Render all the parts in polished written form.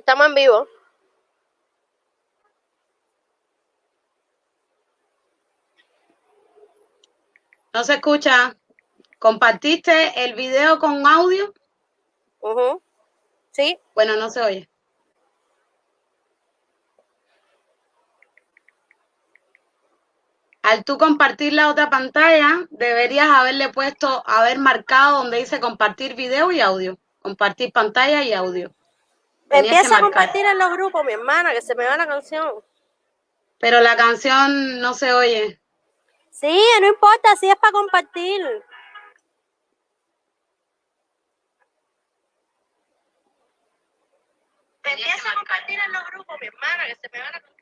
Estamos en vivo. No se escucha. ¿Compartiste el video con audio? Sí. Bueno, no se oye. Al tú compartir la otra pantalla, deberías haberle puesto, haber marcado donde dice compartir video y audio. Compartir pantalla y audio. Empieza a compartir en los grupos, mi hermana, que se me va la canción. Pero la canción no se oye. Sí, no importa, si es para compartir. Empieza a compartir en los grupos, mi hermana, que se me va la canción.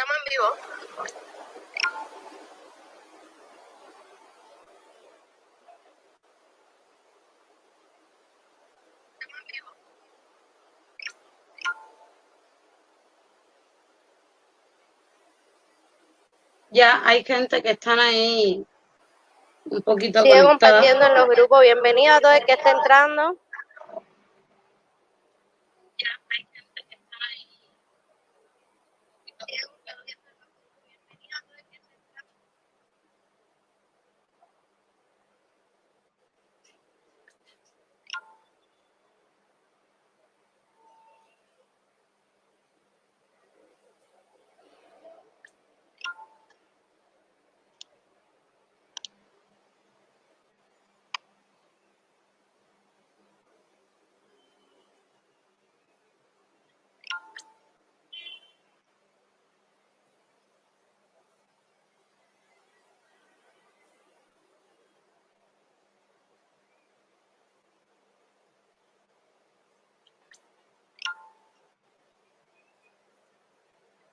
Estamos en vivo. Ya hay gente que están ahí un poquito Sigue conectada. compartiendo en los grupos. Bienvenido a todo el que esté entrando.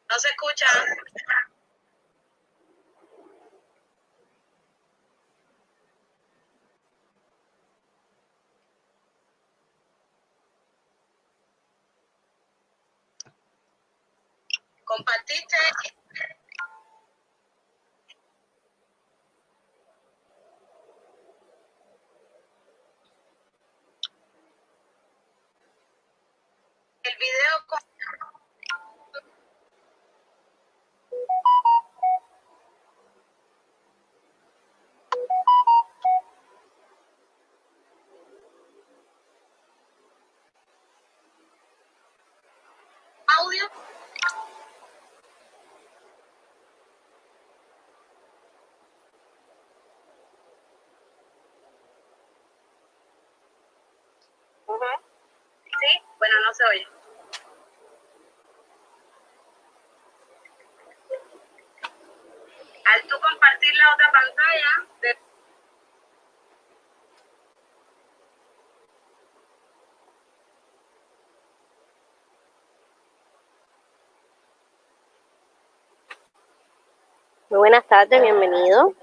No se escucha. ¿Compartiste? El video con audio. Sí, bueno, no se oye. Al tú compartir la otra pantalla, Muy buenas tardes, bienvenido.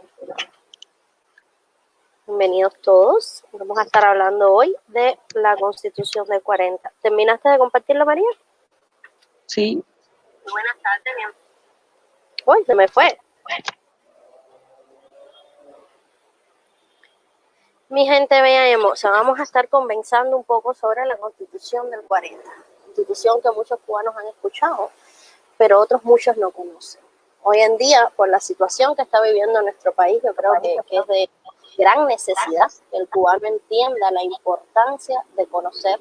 Bienvenidos todos. Vamos a estar hablando hoy de la Constitución del 40. ¿Terminaste de compartirlo, María? sí. Muy buenas tardes, bienvenido. Uy, se me fue. Mi gente bella y hermosa, vamos a estar conversando un poco sobre la Constitución del 40. Constitución que muchos cubanos han escuchado, pero otros muchos no conocen. Hoy en día, por la situación que está viviendo nuestro país, yo creo que es de gran necesidad que el cubano entienda la importancia de conocer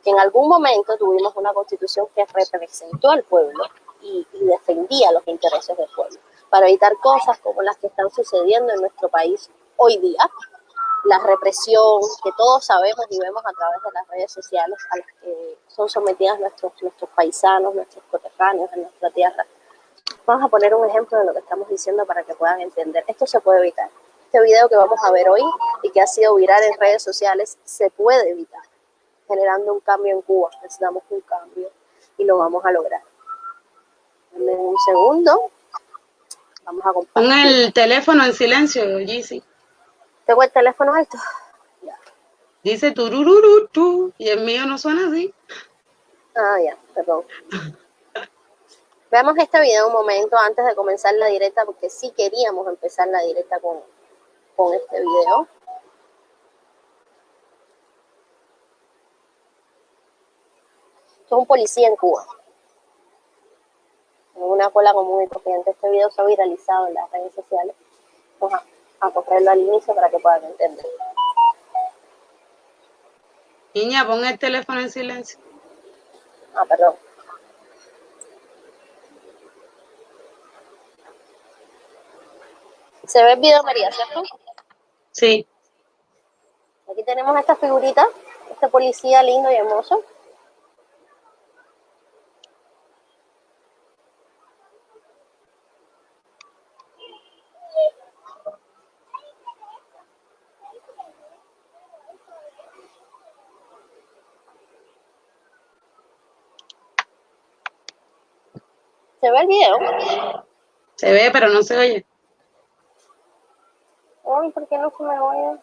que en algún momento tuvimos una constitución que representó al pueblo y defendía los intereses del pueblo, para evitar cosas como las que están sucediendo en nuestro país hoy día, la represión que todos sabemos y vemos a través de las redes sociales a las que son sometidas nuestros paisanos, nuestros coterráneos en nuestra tierra. Vamos a poner un ejemplo de lo que estamos diciendo para que puedan entender. Esto se puede evitar. Este video que vamos a ver hoy y que ha sido viral en redes sociales se puede evitar, generando un cambio en Cuba. Necesitamos un cambio y lo vamos a lograr. En un segundo vamos a compartir. Pon el teléfono en silencio, Gizzy. ¿Tengo el teléfono alto? Ya. Dice turururutu y el mío no suena así. Ah, ya, perdón. Veamos este video un momento antes de comenzar la directa, porque sí queríamos empezar la directa con este video. Esto es un policía en Cuba, en una cola común y corriente. Este video se ha viralizado en las redes sociales. Vamos a cogerlo al inicio para que puedan entender. Niña, pon el teléfono en silencio. Ah, perdón. ¿Se ve el video, María, cierto? Sí. Aquí tenemos esta figurita, este policía lindo y hermoso. ¿Se ve el video? Se ve, pero no se oye. Ay, ¿por qué no se me oye?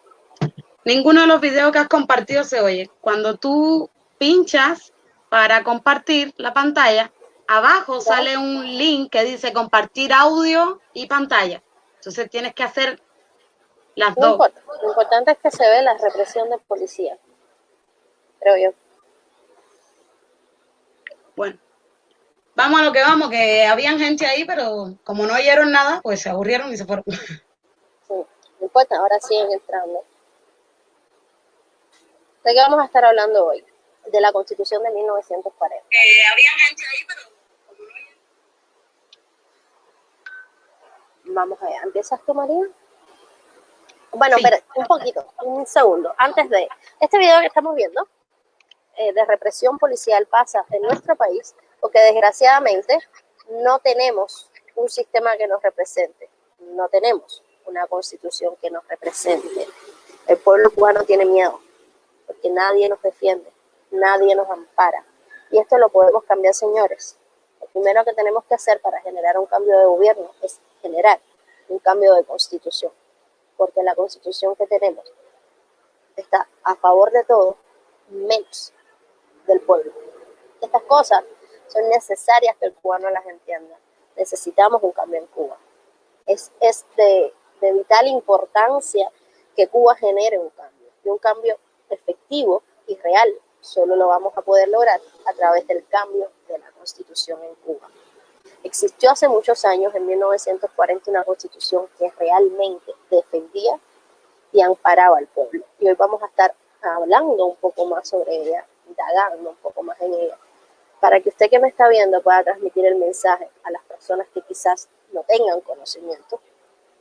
Ninguno de los videos que has compartido se oye. Cuando tú pinchas para compartir la pantalla, abajo sale un link que dice compartir audio y pantalla. Entonces tienes que hacer las No dos. importa. Lo importante es que se ve la represión del policía, creo yo. Bueno, vamos a lo que vamos, que habían gente ahí, pero como no oyeron nada, pues se aburrieron y se fueron. Sí, no importa, ahora siguen entrando. ¿De qué vamos a estar hablando hoy? De la Constitución de 1940. Habían gente ahí, pero como no oyeron. Vamos allá. ¿Empiezas tú, María? Bueno, Sí. pero un poquito, un segundo. Antes de este video que estamos viendo, de represión policial pasa en nuestro país, porque desgraciadamente no tenemos un sistema que nos represente, no tenemos una constitución que nos represente. El pueblo cubano tiene miedo, porque nadie nos defiende, nadie nos ampara. Y esto lo podemos cambiar, señores. Lo primero que tenemos que hacer para generar un cambio de gobierno es generar un cambio de constitución, porque la constitución que tenemos está a favor de todo, menos del pueblo. Estas cosas son necesarias que el cubano las entienda. Necesitamos un cambio en Cuba. Es de vital importancia que Cuba genere un cambio, y un cambio efectivo y real. Solo lo vamos a poder lograr a través del cambio de la Constitución en Cuba. Existió hace muchos años, en 1940, una Constitución que realmente defendía y amparaba al pueblo. Y hoy vamos a estar hablando un poco más sobre ella, indagando un poco más en ella, para que usted que me está viendo pueda transmitir el mensaje a las personas que quizás no tengan conocimiento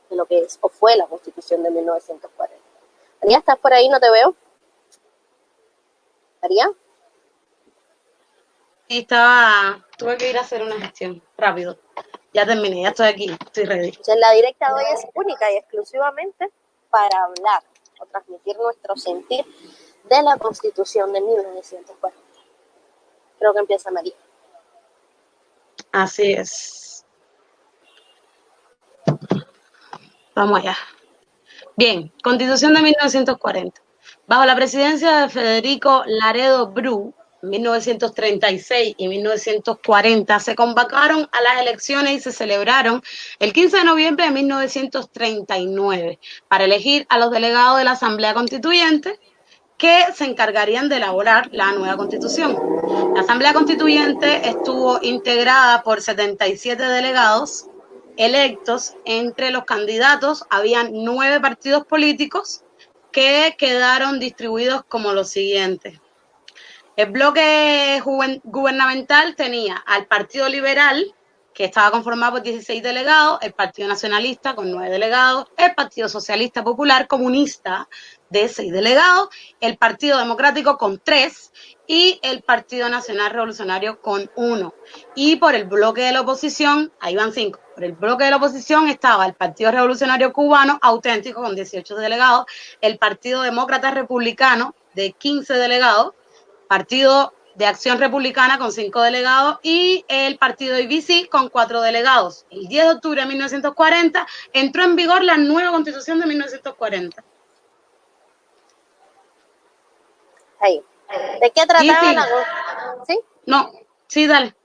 de lo que es o fue la Constitución de 1940. María, ¿estás por ahí? No te veo. María. Y tuve que ir a hacer una gestión rápido. Ya terminé, ya estoy aquí, estoy ready. Entonces, la directa de hoy es única y exclusivamente para hablar o transmitir nuestro sentir de la Constitución de 1940. Creo que empieza María. Así es. Vamos allá. Bien, Constitución de 1940. Bajo la presidencia de Federico Laredo Bru, en 1936 y 1940 se convocaron a las elecciones y se celebraron el 15 de noviembre de 1939 para elegir a los delegados de la Asamblea Constituyente que se encargarían de elaborar la nueva Constitución. La Asamblea Constituyente estuvo integrada por 77 delegados electos. Entre los candidatos habían 9 partidos políticos que quedaron distribuidos como lo siguiente. El bloque gubernamental tenía al Partido Liberal, que estaba conformado por 16 delegados, el Partido Nacionalista con 9 delegados, el Partido Socialista Popular Comunista de 6 delegados, el Partido Democrático con 3 y el Partido Nacional Revolucionario con 1. Y por el bloque de la oposición, ahí van 5, por el bloque de la oposición estaba el Partido Revolucionario Cubano Auténtico con 18 delegados, el Partido Demócrata Republicano de 15 delegados, Partido de Acción Republicana con 5 delegados y el partido IBC con 4 delegados. El 10 de octubre de 1940 entró en vigor la nueva Constitución de 1940. Ahí. ¿De qué trataba ¿Sí? No, sí, dale.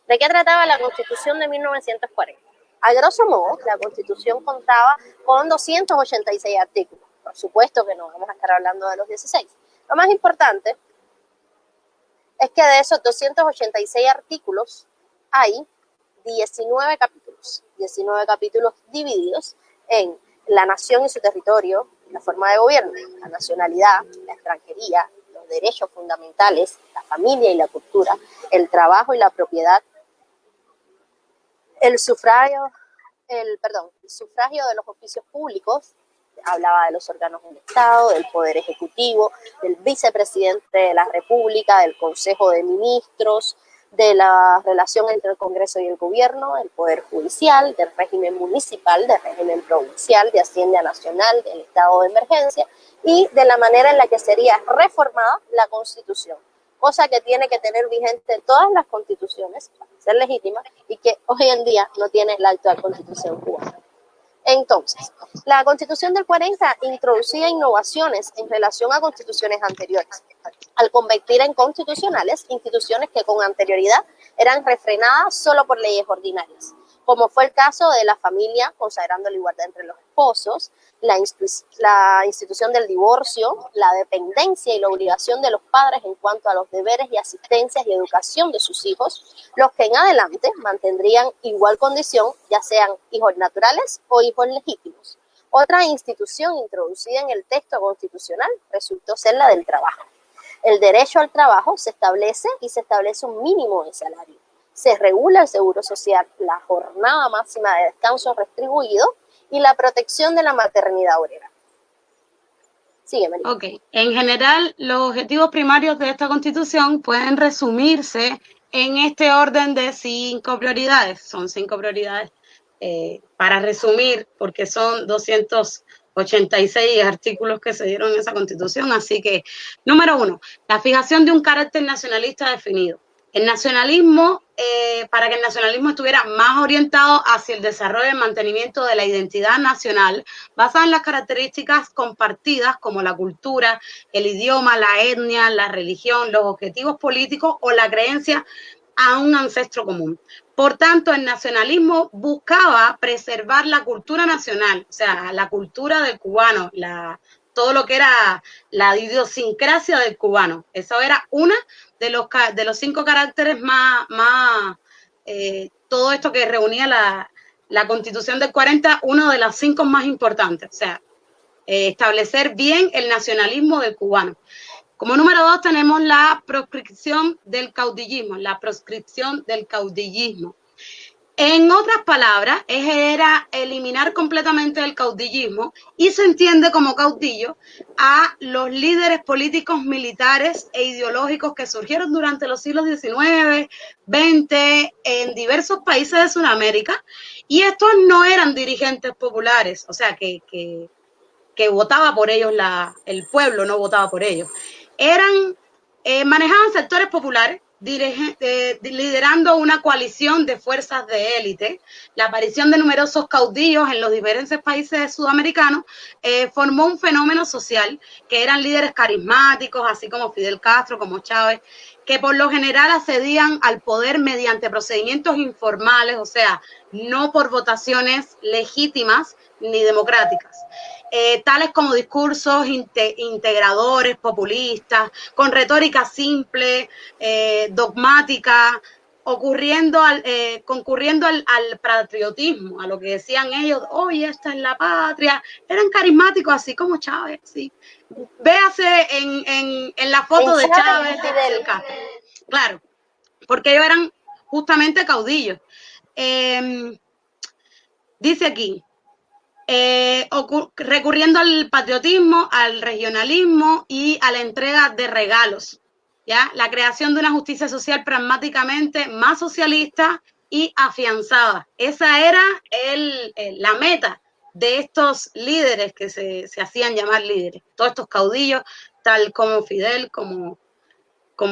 ¿De qué trataba la Constitución de 1940? A grosso modo, la Constitución contaba con 286 artículos. Por supuesto que no vamos a estar hablando de los 16. Lo más importante es que de esos 286 artículos hay 19 capítulos. 19 capítulos divididos en la nación y su territorio, la forma de gobierno, la nacionalidad, la extranjería, los derechos fundamentales, la familia y la cultura, el trabajo y la propiedad, el sufragio de los oficios públicos, hablaba de los órganos del Estado, del Poder Ejecutivo, del Vicepresidente de la República, del Consejo de Ministros, de la relación entre el Congreso y el Gobierno, del Poder Judicial, del régimen municipal, del régimen provincial, de Hacienda Nacional, del estado de emergencia y de la manera en la que sería reformada la Constitución, cosa que tiene que tener vigente en todas las constituciones para ser legítima y que hoy en día no tiene la actual Constitución cubana. Entonces, la Constitución del 40 introducía innovaciones en relación a constituciones anteriores, al convertir en constitucionales instituciones que con anterioridad eran refrenadas solo por leyes ordinarias, como fue el caso de la familia, consagrando la igualdad entre los esposos, la institución del divorcio, la dependencia y la obligación de los padres en cuanto a los deberes y asistencias y educación de sus hijos, los que en adelante mantendrían igual condición, ya sean hijos naturales o hijos legítimos. Otra institución introducida en el texto constitucional resultó ser la del trabajo. El derecho al trabajo se establece un mínimo de salario. Se regula el seguro social, la jornada máxima de descanso retribuido y la protección de la maternidad obrera. Sígueme. Ok. En general, los objetivos primarios de esta Constitución pueden resumirse en este orden de 5 prioridades. Son 5 prioridades para resumir, porque son 286 artículos que se dieron en esa Constitución. Así que, número 1, la fijación de un carácter nacionalista definido. El nacionalismo, para que el nacionalismo estuviera más orientado hacia el desarrollo y el mantenimiento de la identidad nacional, basada en las características compartidas como la cultura, el idioma, la etnia, la religión, los objetivos políticos o la creencia a un ancestro común. Por tanto, el nacionalismo buscaba preservar la cultura nacional, o sea, la cultura del cubano, todo lo que era la idiosincrasia del cubano. Eso era una de los 5 caracteres más todo esto que reunía la Constitución del 40, uno de los 5 más importantes, o sea, establecer bien el nacionalismo del cubano. Como número 2 tenemos la proscripción del caudillismo, En otras palabras, era eliminar completamente el caudillismo y se entiende como caudillo a los líderes políticos, militares e ideológicos que surgieron durante los siglos XIX, XX en diversos países de Sudamérica, y estos no eran dirigentes populares, o sea, que votaba por ellos, el pueblo no votaba por ellos. Manejaban sectores populares, liderando una coalición de fuerzas de élite. La aparición de numerosos caudillos en los diferentes países sudamericanos formó un fenómeno social, que eran líderes carismáticos, así como Fidel Castro, como Chávez, que por lo general accedían al poder mediante procedimientos informales, o sea, no por votaciones legítimas ni democráticas. Tales como discursos integradores, populistas, con retórica simple, dogmática, concurriendo al patriotismo, a lo que decían ellos, hoy esta es la patria. Eran carismáticos, así como Chávez. ¿Sí? Véase en la foto de Chávez. Claro, porque ellos eran justamente caudillos. dice aquí, recurriendo al patriotismo, al regionalismo y a la entrega de regalos, ¿ya? La creación de una justicia social pragmáticamente más socialista y afianzada. Esa era la meta de estos líderes que se hacían llamar líderes, todos estos caudillos, tal como Fidel, como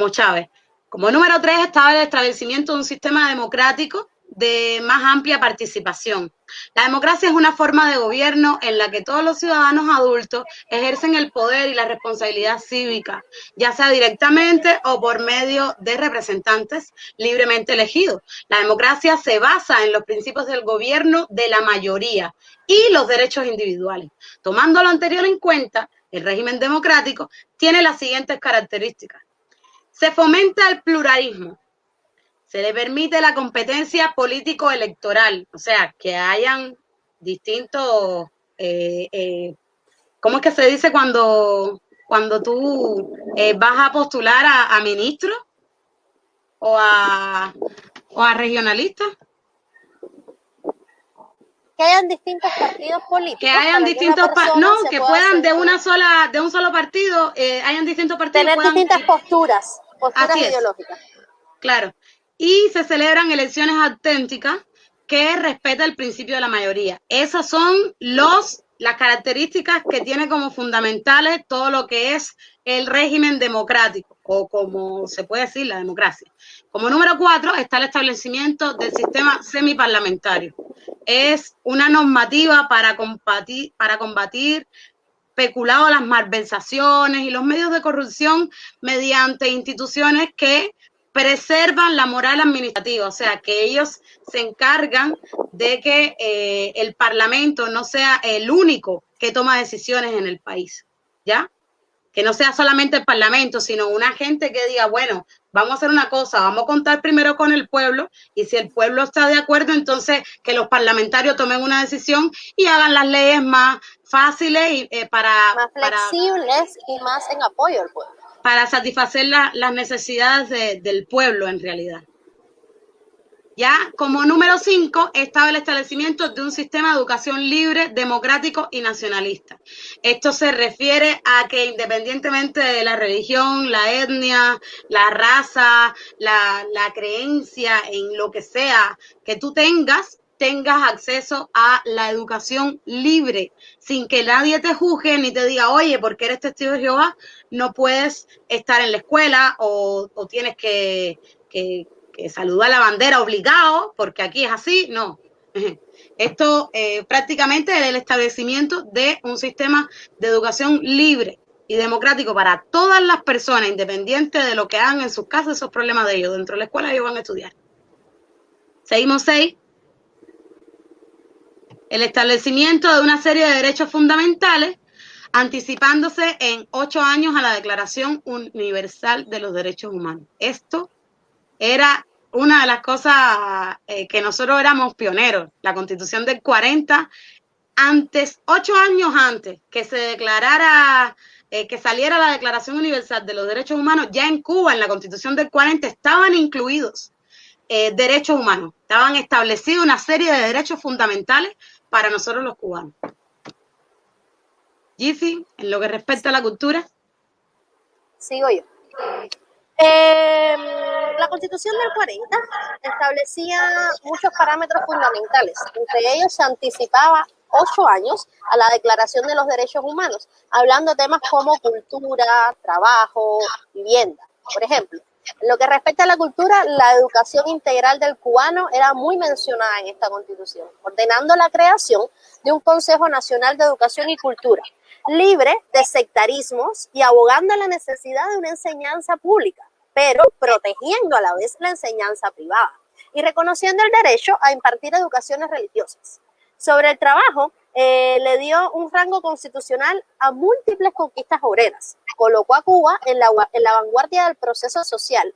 Chávez. Como número 3 estaba el establecimiento de un sistema democrático de más amplia participación. La democracia es una forma de gobierno en la que todos los ciudadanos adultos ejercen el poder y la responsabilidad cívica, ya sea directamente o por medio de representantes libremente elegidos. La democracia se basa en los principios del gobierno de la mayoría y los derechos individuales. Tomando lo anterior en cuenta, el régimen democrático tiene las siguientes características. Se fomenta el pluralismo, se le permite la competencia político-electoral, o sea, que hayan distintos, ¿cómo es que se dice cuando tú vas a postular a ministro o a regionalista? Que hayan distintos partidos políticos. Que hayan distintos que puedan de un solo partido, hayan distintos partidos. Tener distintas posturas ideológicas. Claro. Y se celebran elecciones auténticas que respetan el principio de la mayoría. Esas son las características que tiene como fundamentales todo lo que es el régimen democrático, o como se puede decir, la democracia. Como número 4 está el establecimiento del sistema semiparlamentario. Es una normativa para combatir peculado, las malversaciones y los medios de corrupción mediante instituciones que preservan la moral administrativa, o sea, que ellos se encargan de que el Parlamento no sea el único que toma decisiones en el país, ¿ya? Que no sea solamente el Parlamento, sino una gente que diga, bueno, vamos a hacer una cosa, vamos a contar primero con el pueblo, y si el pueblo está de acuerdo, entonces que los parlamentarios tomen una decisión y hagan las leyes más fáciles y más flexibles y más en apoyo al pueblo. Para satisfacer las necesidades del pueblo en realidad. Ya como número 5 estaba el establecimiento de un sistema de educación libre, democrático y nacionalista. Esto se refiere a que independientemente de la religión, la etnia, la raza, la creencia en lo que sea que tú tengas acceso a la educación libre, sin que nadie te juzgue ni te diga, oye, porque eres testigo de Jehová, no puedes estar en la escuela o tienes que saludar la bandera obligado, porque aquí es así. No. Esto prácticamente es el establecimiento de un sistema de educación libre y democrático para todas las personas, independiente de lo que hagan en sus casas, esos problemas de ellos. Dentro de la escuela ellos van a estudiar. Seguimos 6. El establecimiento de una serie de derechos fundamentales, anticipándose en 8 años a la Declaración Universal de los Derechos Humanos. Esto era una de las cosas que nosotros éramos pioneros. La Constitución del 40, 8 años antes que se declarara, que saliera la Declaración Universal de los Derechos Humanos, ya en Cuba, en la Constitución del 40, estaban incluidos derechos humanos. Estaban establecidos una serie de derechos fundamentales para nosotros los cubanos. Gizzy, en lo que respecta a la cultura. Sigo yo. La Constitución del 40 establecía muchos parámetros fundamentales. Entre ellos se anticipaba 8 años a la Declaración de los Derechos Humanos, hablando de temas como cultura, trabajo, vivienda. Por ejemplo, en lo que respecta a la cultura, la educación integral del cubano era muy mencionada en esta Constitución, ordenando la creación de un Consejo Nacional de Educación y Cultura, libre de sectarismos y abogando a la necesidad de una enseñanza pública, pero protegiendo a la vez la enseñanza privada y reconociendo el derecho a impartir educaciones religiosas. Sobre el trabajo, le dio un rango constitucional a múltiples conquistas obreras. Colocó a Cuba en la vanguardia del proceso socialista,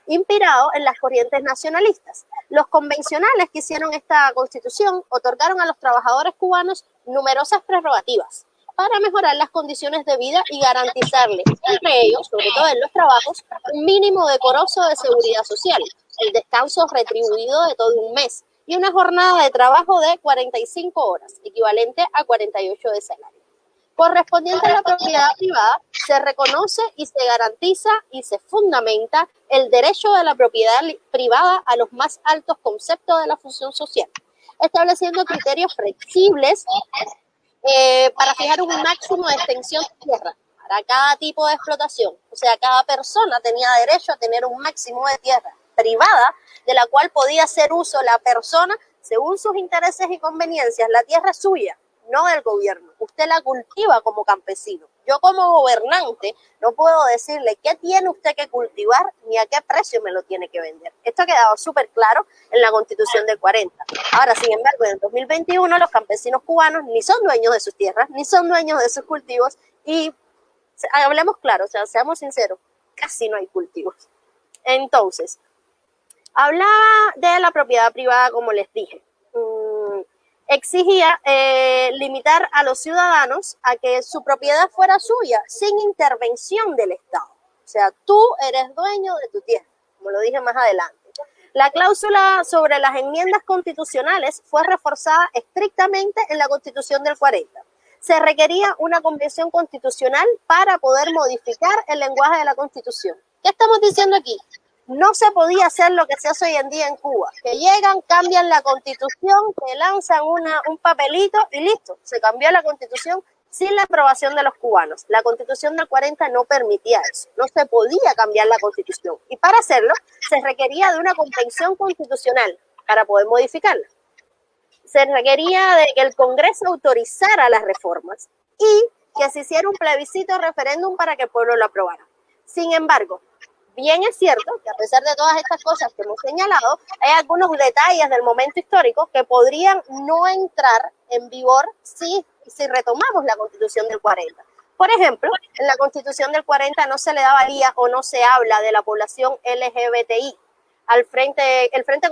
inspirado en las corrientes nacionalistas. Los convencionales que hicieron esta constitución otorgaron a los trabajadores cubanos numerosas prerrogativas para mejorar las condiciones de vida y garantizarles, entre ellos, sobre todo en los trabajos, un mínimo decoroso de seguridad social, el descanso retribuido de todo un mes y una jornada de trabajo de 45 horas, equivalente a 48 de salario. Correspondiente a la propiedad privada, se reconoce y se garantiza y se fundamenta el derecho de la propiedad privada a los más altos conceptos de la función social, estableciendo criterios flexibles para fijar un máximo de extensión de tierra para cada tipo de explotación. O sea, cada persona tenía derecho a tener un máximo de tierra privada de la cual podía hacer uso la persona según sus intereses y conveniencias. La tierra es suya, no del gobierno. Usted la cultiva como campesino. Yo como gobernante no puedo decirle qué tiene usted que cultivar ni a qué precio me lo tiene que vender. Esto ha quedado súper claro en la Constitución del 40. Ahora, sin embargo, en el 2021 los campesinos cubanos ni son dueños de sus tierras, ni son dueños de sus cultivos y hablemos claro, o sea, seamos sinceros, casi no hay cultivos. Entonces, hablaba de la propiedad privada, como les dije. Exigía limitar a los ciudadanos a que su propiedad fuera suya sin intervención del Estado. O sea, tú eres dueño de tu tierra, como lo dije más adelante. La cláusula sobre las enmiendas constitucionales fue reforzada estrictamente en la Constitución del 40. Se requería una convención constitucional para poder modificar el lenguaje de la Constitución. ¿Qué estamos diciendo aquí? No se podía hacer lo que se hace hoy en día en Cuba, que llegan, cambian la Constitución, te lanzan un papelito y listo, se cambió la Constitución sin la aprobación de los cubanos. La Constitución del 40 no permitía eso, no se podía cambiar la Constitución. Y para hacerlo, se requería de una convención constitucional para poder modificarla. Se requería de que el Congreso autorizara las reformas y que se hiciera un plebiscito referéndum para que el pueblo lo aprobara. Sin embargo, bien es cierto que a pesar de todas estas cosas que hemos señalado, hay algunos detalles del momento histórico que podrían no entrar en vigor si retomamos la Constitución del 40. Por ejemplo, en la Constitución del 40 no se le da valía o no se habla de la población LGBTI. El Frente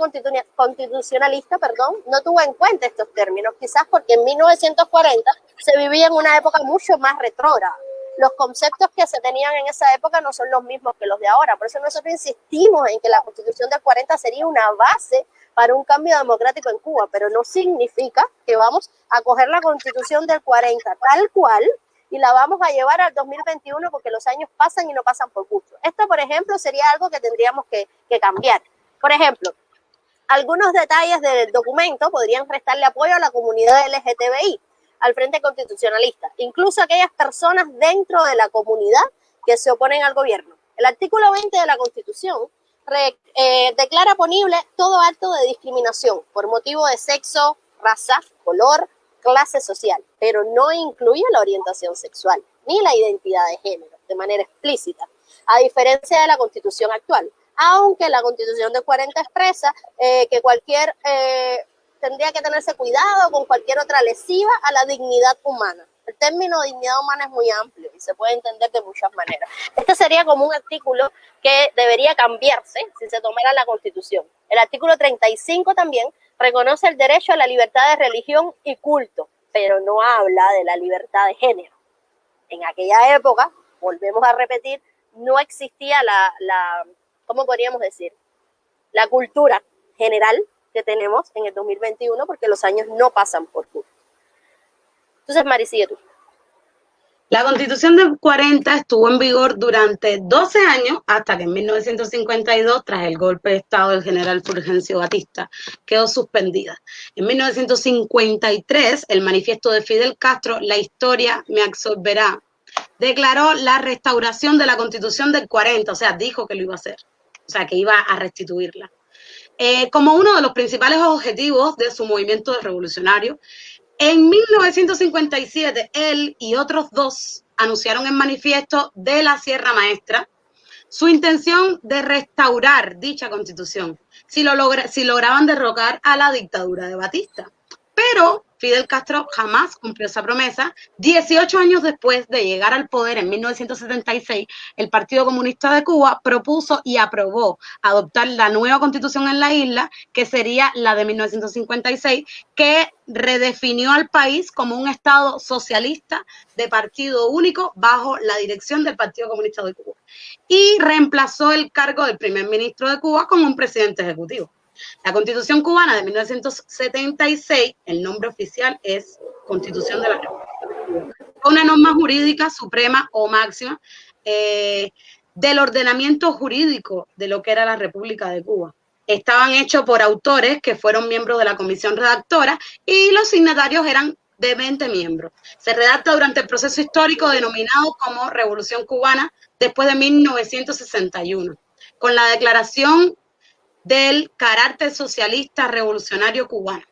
Constitucionalista, no tuvo en cuenta estos términos, quizás porque en 1940 se vivía en una época mucho más retrógrada. Los conceptos que se tenían en esa época no son los mismos que los de ahora. Por eso nosotros insistimos en que la Constitución del 40 sería una base para un cambio democrático en Cuba, pero no significa que vamos a coger la Constitución del 40 tal cual y la vamos a llevar al 2021 porque los años pasan y no pasan por gusto. Esto, por ejemplo, sería algo que tendríamos que cambiar. Por ejemplo, algunos detalles del documento podrían restarle apoyo a la comunidad LGTBI, al Frente Constitucionalista, incluso aquellas personas dentro de la comunidad que se oponen al gobierno. El artículo 20 de la Constitución declara punible todo acto de discriminación por motivo de sexo, raza, color, clase social, pero no incluye la orientación sexual ni la identidad de género de manera explícita, a diferencia de la Constitución actual, aunque la Constitución de 40 expresa que cualquier tendría que tenerse cuidado con cualquier otra lesiva a la dignidad humana. El término dignidad humana es muy amplio y se puede entender de muchas maneras. Este sería como un artículo que debería cambiarse si se tomara la Constitución. El artículo 35 también reconoce el derecho a la libertad de religión y culto, pero no habla de la libertad de género. En aquella época, volvemos a repetir, no existía ¿cómo podríamos decir? La cultura general que tenemos en el 2021 porque los años no pasan por Cuba. Entonces, Mari, sigue tú. La Constitución del 40 estuvo en vigor durante 12 años hasta que en 1952, tras el golpe de Estado del general Fulgencio Batista, quedó suspendida. En 1953, el manifiesto de Fidel Castro, La historia me absolverá, declaró la restauración de la Constitución del 40, o sea, dijo que lo iba a hacer, o sea, que iba a restituirla. Como uno de los principales objetivos de su movimiento revolucionario. En 1957, él y otros dos anunciaron en manifiesto de la Sierra Maestra su intención de restaurar dicha constitución si lograban derrocar a la dictadura de Batista. Pero Fidel Castro jamás cumplió esa promesa. 18 años después de llegar al poder, en 1976, el Partido Comunista de Cuba propuso y aprobó adoptar la nueva constitución en la isla, que sería la de 1956, que redefinió al país como un Estado socialista de partido único bajo la dirección del Partido Comunista de Cuba. Y reemplazó el cargo del primer ministro de Cuba con un presidente ejecutivo. La Constitución cubana de 1976, el nombre oficial es Constitución de la República. Fue una norma jurídica suprema o máxima del ordenamiento jurídico de lo que era la República de Cuba. Estaban hechos por autores que fueron miembros de la comisión redactora y los signatarios eran de 20 miembros. Se redacta durante el proceso histórico denominado como Revolución Cubana después de 1961, con la declaración del carácter socialista revolucionario cubano.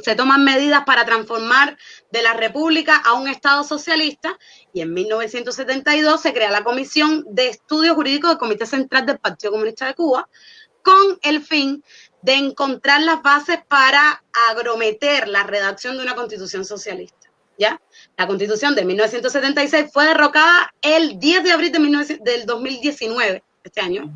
Se toman medidas para transformar de la república a un estado socialista y en 1972 se crea la Comisión de Estudios Jurídicos del Comité Central del Partido Comunista de Cuba con el fin de encontrar las bases para agrometer la redacción de una constitución socialista. ¿Ya? La Constitución de 1976 fue derrocada el 10 de abril del 2019, este año,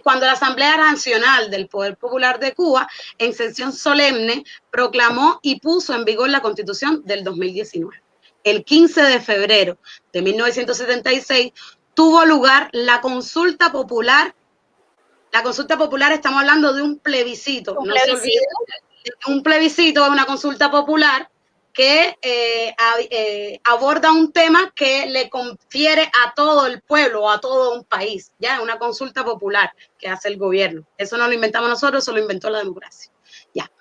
cuando la Asamblea Nacional del Poder Popular de Cuba, en sesión solemne, proclamó y puso en vigor la Constitución del 2019. El 15 de febrero de 1976 tuvo lugar la consulta popular. La consulta popular, estamos hablando de un plebiscito. No se olviden, un plebiscito es una consulta popular que aborda un tema que le confiere a todo el pueblo o a todo un país, ya, una consulta popular que hace el gobierno. Eso no lo inventamos nosotros, eso lo inventó la democracia. Ya.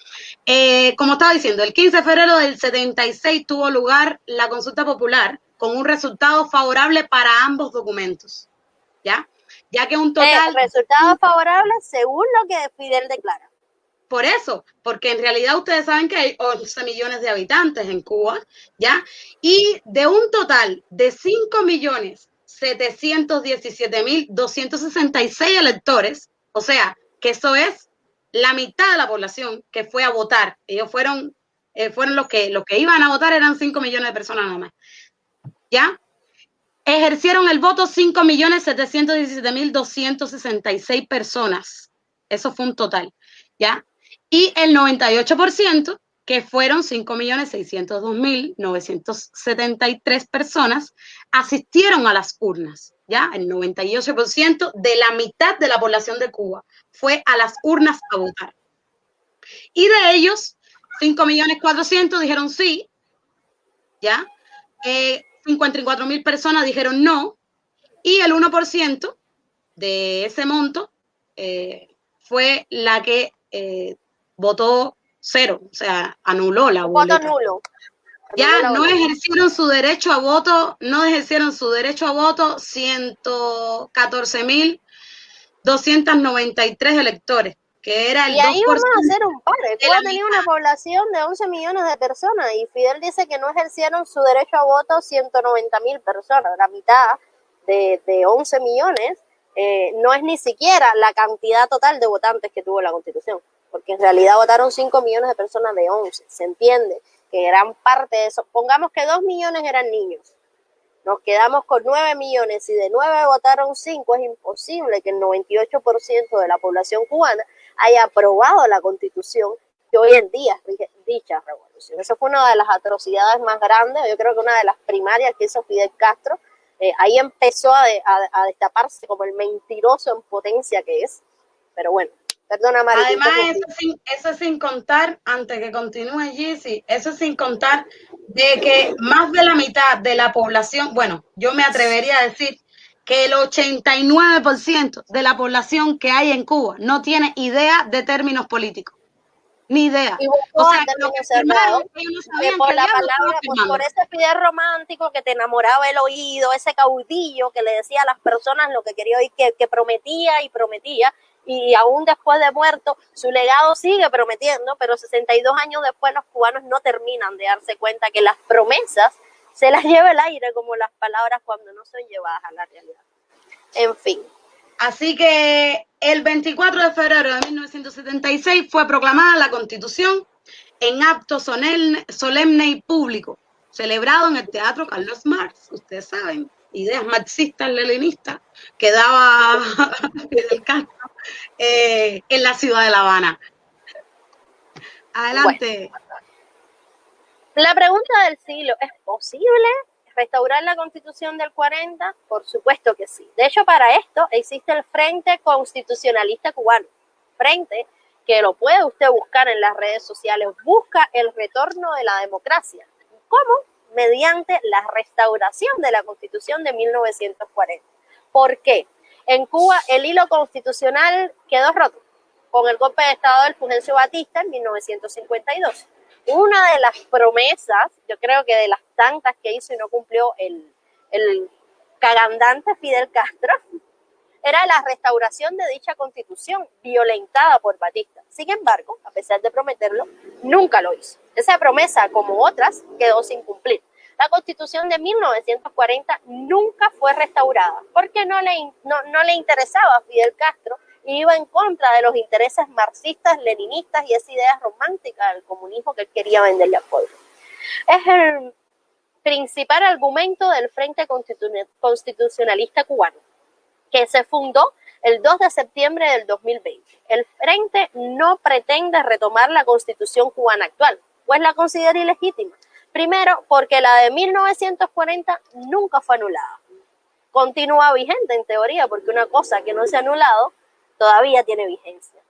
Como estaba diciendo, el 15 de febrero del 76 tuvo lugar la consulta popular con un resultado favorable para ambos documentos, ya que un total... resultado favorable según lo que Fidel declara. Por eso, porque en realidad ustedes saben que hay 11 millones de habitantes en Cuba, ¿ya? Y de un total de 5.717.266 electores, o sea, que eso es la mitad de la población que fue a votar. Ellos fueron los que iban a votar, eran 5 millones de personas nada más, ¿ya? Ejercieron el voto 5.717.266 personas. Eso fue un total, ¿ya? Y el 98%, que fueron 5.602.973 personas, asistieron a las urnas, ¿ya? El 98% de la mitad de la población de Cuba fue a las urnas a votar. Y de ellos, 5.400.000 dijeron sí, ¿ya? 54.000 personas dijeron no, y el 1% de ese monto fue la que votó cero, o sea, anuló la boleta. Voto nulo. Ya no ejercieron su derecho a voto, 114.293 electores, que era el 2%. Y ahí vamos a hacer un par. Cuba tenía una población de 11 millones de personas y Fidel dice que no ejercieron su derecho a voto 190.000 personas, la mitad de 11 millones. No es ni siquiera la cantidad total de votantes que tuvo la Constitución, porque en realidad votaron 5 millones de personas de 11. Se entiende que gran parte de eso, pongamos que 2 millones eran niños, nos quedamos con 9 millones y de 9 votaron 5, es imposible que el 98% de la población cubana haya aprobado la Constitución que hoy en día es dicha revolución. Eso fue una de las atrocidades más grandes, yo creo que una de las primarias que hizo Fidel Castro. Ahí empezó a destaparse como el mentiroso en potencia que es. Pero bueno, perdona, Mari. Además, eso sin contar, antes que continúe Gizzy, eso sin contar de que más de la mitad de la población, bueno, yo me atrevería a decir que el 89% de la población que hay en Cuba no tiene idea de términos políticos. Ni idea. Y o sea, por la palabra, pues por ese Fidel romántico que te enamoraba el oído, ese caudillo que le decía a las personas lo que quería oír, que prometía y prometía, y aún después de muerto, su legado sigue prometiendo, pero 62 años después los cubanos no terminan de darse cuenta que las promesas se las lleva el aire como las palabras cuando no son llevadas a la realidad. En fin. Así que el 24 de febrero de 1976 fue proclamada la Constitución en acto solemne y público, celebrado en el Teatro Carlos Marx, ustedes saben, ideas marxistas, leninistas, que daba Fidel Castro en la ciudad de La Habana. Adelante. Bueno, la pregunta del siglo, ¿es posible restaurar la Constitución del 40? Por supuesto que sí. De hecho, para esto existe el Frente Constitucionalista Cubano. Frente que lo puede usted buscar en las redes sociales, busca el retorno de la democracia. ¿Cómo? Mediante la restauración de la Constitución de 1940. ¿Por qué? En Cuba el hilo constitucional quedó roto con el golpe de Estado del Fulgencio Batista en 1952. Una de las promesas, yo creo que de las tantas que hizo y no cumplió el cagandante Fidel Castro, era la restauración de dicha constitución violentada por Batista. Sin embargo, a pesar de prometerlo, nunca lo hizo. Esa promesa, como otras, quedó sin cumplir. La constitución de 1940 nunca fue restaurada porque no le interesaba a Fidel Castro y iba en contra de los intereses marxistas, leninistas y esa idea romántica del comunismo que él quería venderle al pueblo. Es el principal argumento del Frente Constitucionalista Cubano, que se fundó el 2 de septiembre del 2020. El Frente no pretende retomar la Constitución cubana actual, pues la considera ilegítima. Primero, porque la de 1940 nunca fue anulada. Continúa vigente en teoría, porque una cosa que no se ha anulado todavía tiene vigencia.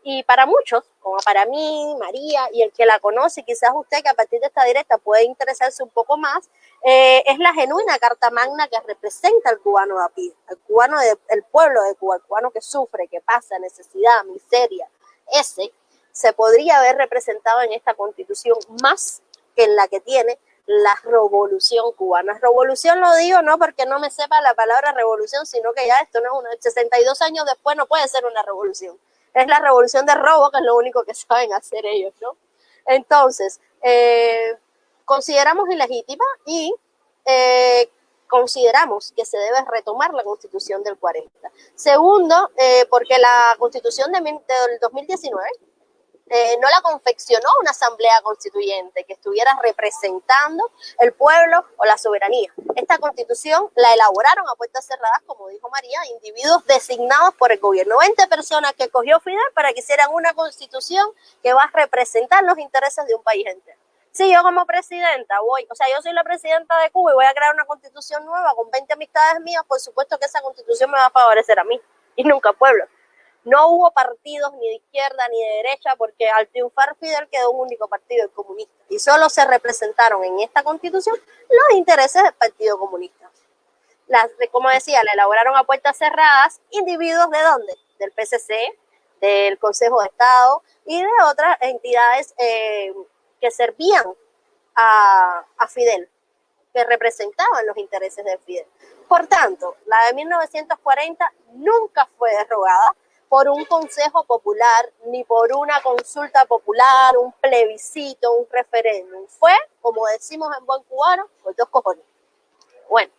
Y para muchos, como para mí, María, y el que la conoce, quizás usted que a partir de esta directa puede interesarse un poco más, es la genuina Carta Magna que representa al cubano a pie, al cubano el pueblo de Cuba, el cubano que sufre, que pasa necesidad, miseria. Ese se podría haber representado en esta Constitución más que en la que tiene la revolución cubana. Revolución lo digo no porque no me sepa la palabra revolución, sino que ya esto no es 62 años después no puede ser una revolución. Es la revolución de robo, que es lo único que saben hacer ellos, ¿no? Entonces, consideramos ilegítima y consideramos que se debe retomar la Constitución del 40. Segundo, porque la Constitución del 2019 no la confeccionó una asamblea constituyente que estuviera representando el pueblo o la soberanía. Esta constitución la elaboraron a puertas cerradas, como dijo María, individuos designados por el gobierno. 20 personas que cogió Fidel para que hicieran una constitución que va a representar los intereses de un país entero. Si yo como presidenta yo soy la presidenta de Cuba y voy a crear una constitución nueva con 20 amistades mías, por supuesto que esa constitución me va a favorecer a mí y nunca al pueblo. No hubo partidos ni de izquierda ni de derecha porque al triunfar Fidel quedó un único partido, el comunista. Y solo se representaron en esta constitución los intereses del Partido Comunista. Como decía, la elaboraron a puertas cerradas individuos ¿de dónde? Del PCC, del Consejo de Estado y de otras entidades que servían a Fidel, que representaban los intereses de Fidel. Por tanto, la de 1940 nunca fue derogada por un consejo popular, ni por una consulta popular, un plebiscito, un referéndum. Fue, como decimos en buen cubano, por 2 cojones. Bueno,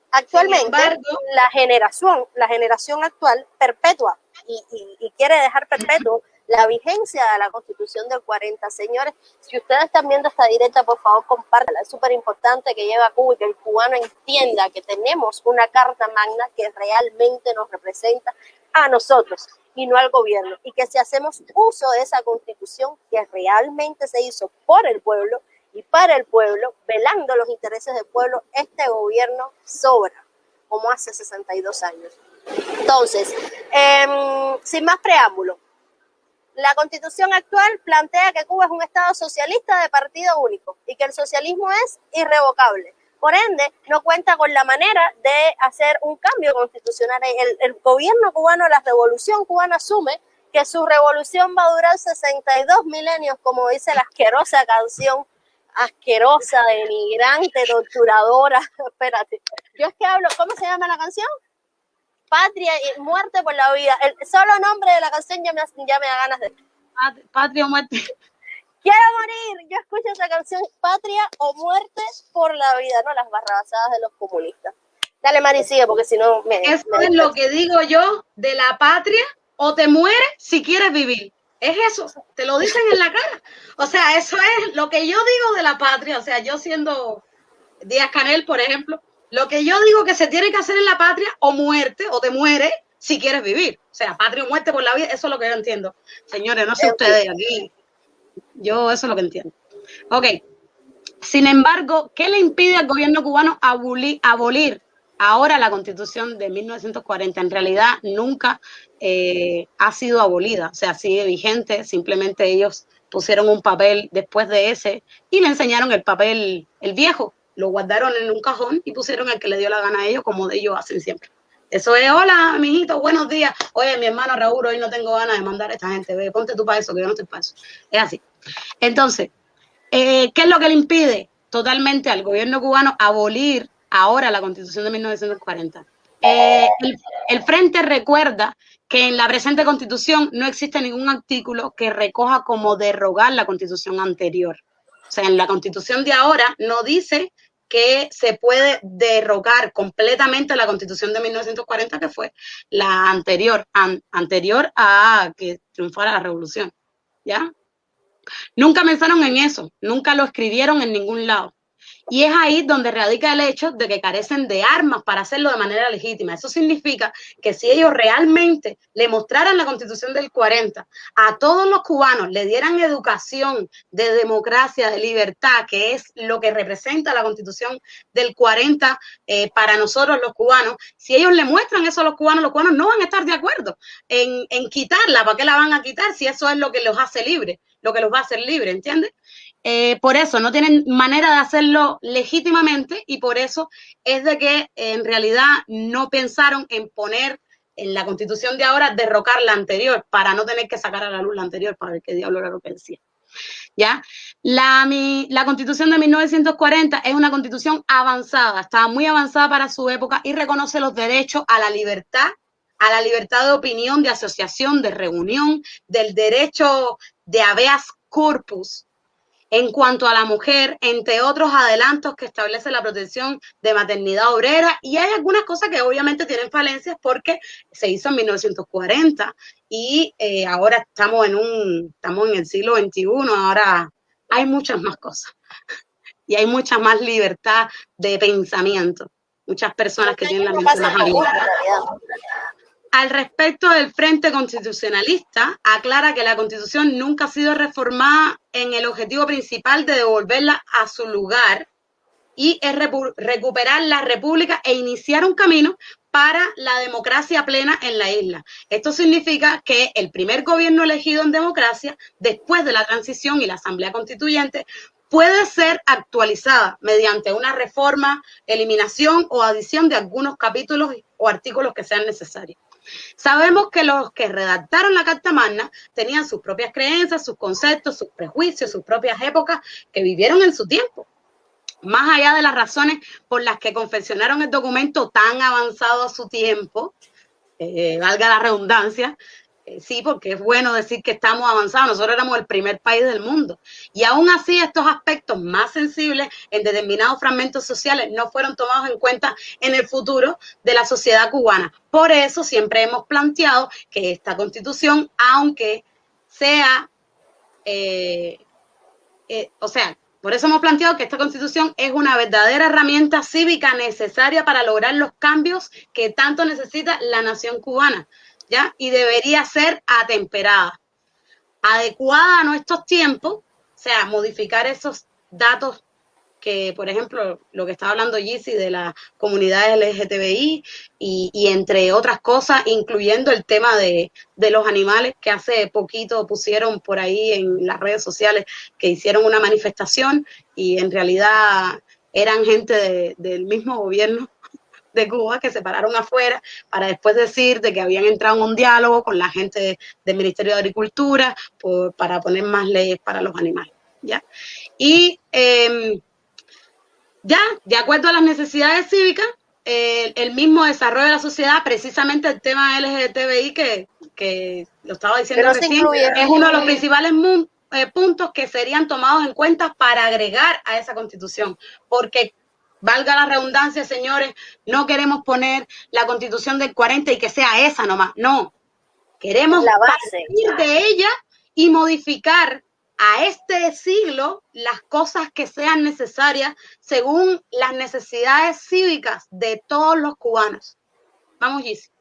actualmente la generación actual perpetúa y quiere dejar perpetuo la vigencia de la Constitución del 40. Señores, si ustedes están viendo esta directa, por favor, compártela. Es súper importante que llegue a Cuba y que el cubano entienda que tenemos una Carta Magna que realmente nos representa a nosotros y no al gobierno. Y que si hacemos uso de esa Constitución que realmente se hizo por el pueblo y para el pueblo, velando los intereses del pueblo, este gobierno sobra, como hace 62 años. Entonces, sin más preámbulo, la Constitución actual plantea que Cuba es un Estado socialista de partido único y que el socialismo es irrevocable. Por ende, no cuenta con la manera de hacer un cambio constitucional. El gobierno cubano, la revolución cubana asume que su revolución va a durar 62 milenios, como dice la asquerosa canción, asquerosa, denigrante, torturadora. Espérate, yo es que hablo, ¿cómo se llama la canción? Patria y muerte por la vida. El solo nombre de la canción ya me da ganas de... Patria o muerte. Quiero morir. Yo escucho esa canción, Patria o muerte por la vida, no las barrabasadas de los comunistas. Dale, Mari, sigue, porque si no me... Eso es lo que digo yo de la patria, o te mueres si quieres vivir. Es eso, te lo dicen en la cara. O sea, eso es lo que yo digo de la patria. O sea, yo siendo Díaz-Canel, por ejemplo, lo que yo digo que se tiene que hacer en la patria, o muerte, o te mueres si quieres vivir. O sea, patria o muerte por la vida, eso es lo que yo entiendo. Señores, no sé ustedes aquí. Yo eso es lo que entiendo. Ok. Sin embargo, ¿qué le impide al gobierno cubano abolir ahora la Constitución de 1940? En realidad nunca ha sido abolida, o sea, sigue vigente, simplemente ellos pusieron un papel después de ese y le enseñaron el papel, el viejo, lo guardaron en un cajón y pusieron el que le dio la gana a ellos, como ellos hacen siempre. Eso es, hola, mijito, buenos días. Oye, mi hermano Raúl, hoy no tengo ganas de mandar a esta gente, ve, ponte tú para eso, que yo no estoy para eso. Es así. Entonces, ¿qué es lo que le impide totalmente al gobierno cubano abolir ahora la Constitución de 1940? El Frente recuerda que en la presente Constitución no existe ningún artículo que recoja como derogar la Constitución anterior. O sea, en la Constitución de ahora no dice que se puede derrocar completamente la Constitución de 1940, que fue la anterior, anterior a que triunfara la revolución, ¿ya? Nunca pensaron en eso, nunca lo escribieron en ningún lado. Y es ahí donde radica el hecho de que carecen de armas para hacerlo de manera legítima. Eso significa que si ellos realmente le mostraran la Constitución del 40 a todos los cubanos, le dieran educación de democracia, de libertad, que es lo que representa la Constitución del 40 para nosotros los cubanos, si ellos le muestran eso a los cubanos no van a estar de acuerdo en quitarla. ¿Para qué la van a quitar si eso es lo que los hace libres, lo que los va a hacer libres, ¿entiendes? Por eso no tienen manera de hacerlo legítimamente y por eso es de que en realidad no pensaron en poner en la Constitución de ahora, derrocar la anterior para no tener que sacar a la luz la anterior para ver qué diablo era lo que decía. ¿Ya? La Constitución de 1940 es una Constitución avanzada, estaba muy avanzada para su época y reconoce los derechos a la libertad de opinión, de asociación, de reunión, del derecho de habeas corpus. En cuanto a la mujer, entre otros adelantos que establece la protección de maternidad obrera, y hay algunas cosas que obviamente tienen falencias porque se hizo en 1940 y ahora estamos en el siglo XXI, ahora hay muchas más cosas y hay mucha más libertad de pensamiento, muchas personas que tienen la mente más abierta. Al respecto del Frente Constitucionalista, aclara que la Constitución nunca ha sido reformada en el objetivo principal de devolverla a su lugar y es recuperar la república e iniciar un camino para la democracia plena en la isla. Esto significa que el primer gobierno elegido en democracia, después de la transición y la asamblea constituyente, puede ser actualizada mediante una reforma, eliminación o adición de algunos capítulos o artículos que sean necesarios. Sabemos que los que redactaron la Carta Magna tenían sus propias creencias, sus conceptos, sus prejuicios, sus propias épocas que vivieron en su tiempo. Más allá de las razones por las que confeccionaron el documento tan avanzado a su tiempo, valga la redundancia, sí, porque es bueno decir que estamos avanzados, nosotros éramos el primer país del mundo. Y aún así estos aspectos más sensibles en determinados fragmentos sociales no fueron tomados en cuenta en el futuro de la sociedad cubana. Por eso siempre hemos planteado que esta Constitución, aunque sea, por eso hemos planteado que esta Constitución es una verdadera herramienta cívica necesaria para lograr los cambios que tanto necesita la nación cubana, ¿ya? Y debería ser atemperada, adecuada a nuestros tiempos, o sea, modificar esos datos que, por ejemplo, lo que estaba hablando Gizzy de la comunidad LGTBI y entre otras cosas, incluyendo el tema de los animales, que hace poquito pusieron por ahí en las redes sociales que hicieron una manifestación y en realidad eran gente del mismo gobierno de Cuba que se pararon afuera para después decir de que habían entrado en un diálogo con la gente del Ministerio de Agricultura para poner más leyes para los animales, ¿ya? Y ya, de acuerdo a las necesidades cívicas, el mismo desarrollo de la sociedad, precisamente el tema LGTBI que lo estaba diciendo recién, es uno de los principales puntos que serían tomados en cuenta para agregar a esa Constitución, porque valga la redundancia, señores, no queremos poner la Constitución del 40 y que sea esa nomás, no. Queremos partir de ella y modificar a este siglo las cosas que sean necesarias según las necesidades cívicas de todos los cubanos. Vamos, Gis.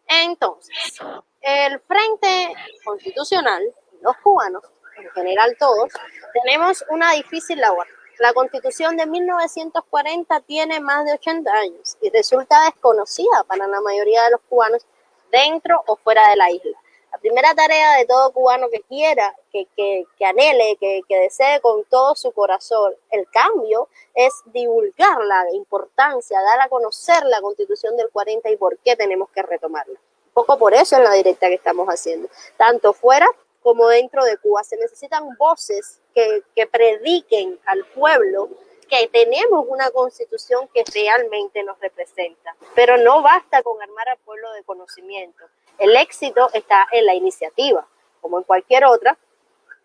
Entonces, el Frente Constitucional, los cubanos, en general todos, tenemos una difícil labor. La Constitución de 1940 tiene más de 80 años y resulta desconocida para la mayoría de los cubanos dentro o fuera de la isla. La primera tarea de todo cubano que quiera, que anhele, que desee con todo su corazón el cambio, es divulgar la importancia, dar a conocer la Constitución del 40 y por qué tenemos que retomarla. Un poco por eso en la directa que estamos haciendo, tanto fuera como dentro de Cuba. Se necesitan voces que prediquen al pueblo que tenemos una constitución que realmente nos representa. Pero no basta con armar al pueblo de conocimiento. El éxito está en la iniciativa, como en cualquier otra,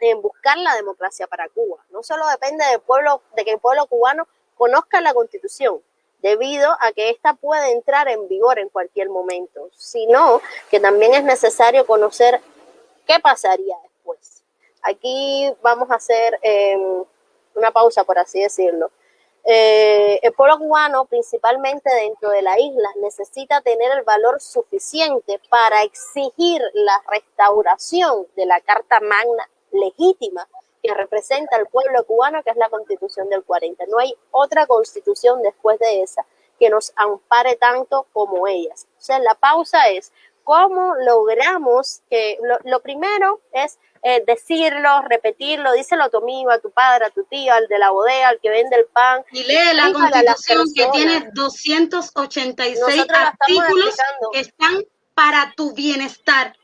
en buscar la democracia para Cuba. No solo depende del pueblo, de que el pueblo cubano conozca la constitución, debido a que ésta puede entrar en vigor en cualquier momento, sino que también es necesario conocer qué pasaría después. Aquí vamos a hacer una pausa, por así decirlo. El pueblo cubano, principalmente dentro de la isla, necesita tener el valor suficiente para exigir la restauración de la Carta Magna legítima que representa al pueblo cubano, que es la Constitución del 40. No hay otra constitución después de esa que nos ampare tanto como ellas. O sea, la pausa es cómo logramos que lo primero es decirlo, repetirlo, díselo a tu amigo, a tu padre, a tu tío, al de la bodega, al que vende el pan. Y lee la Constitución que tiene 286 artículos que están para tu bienestar,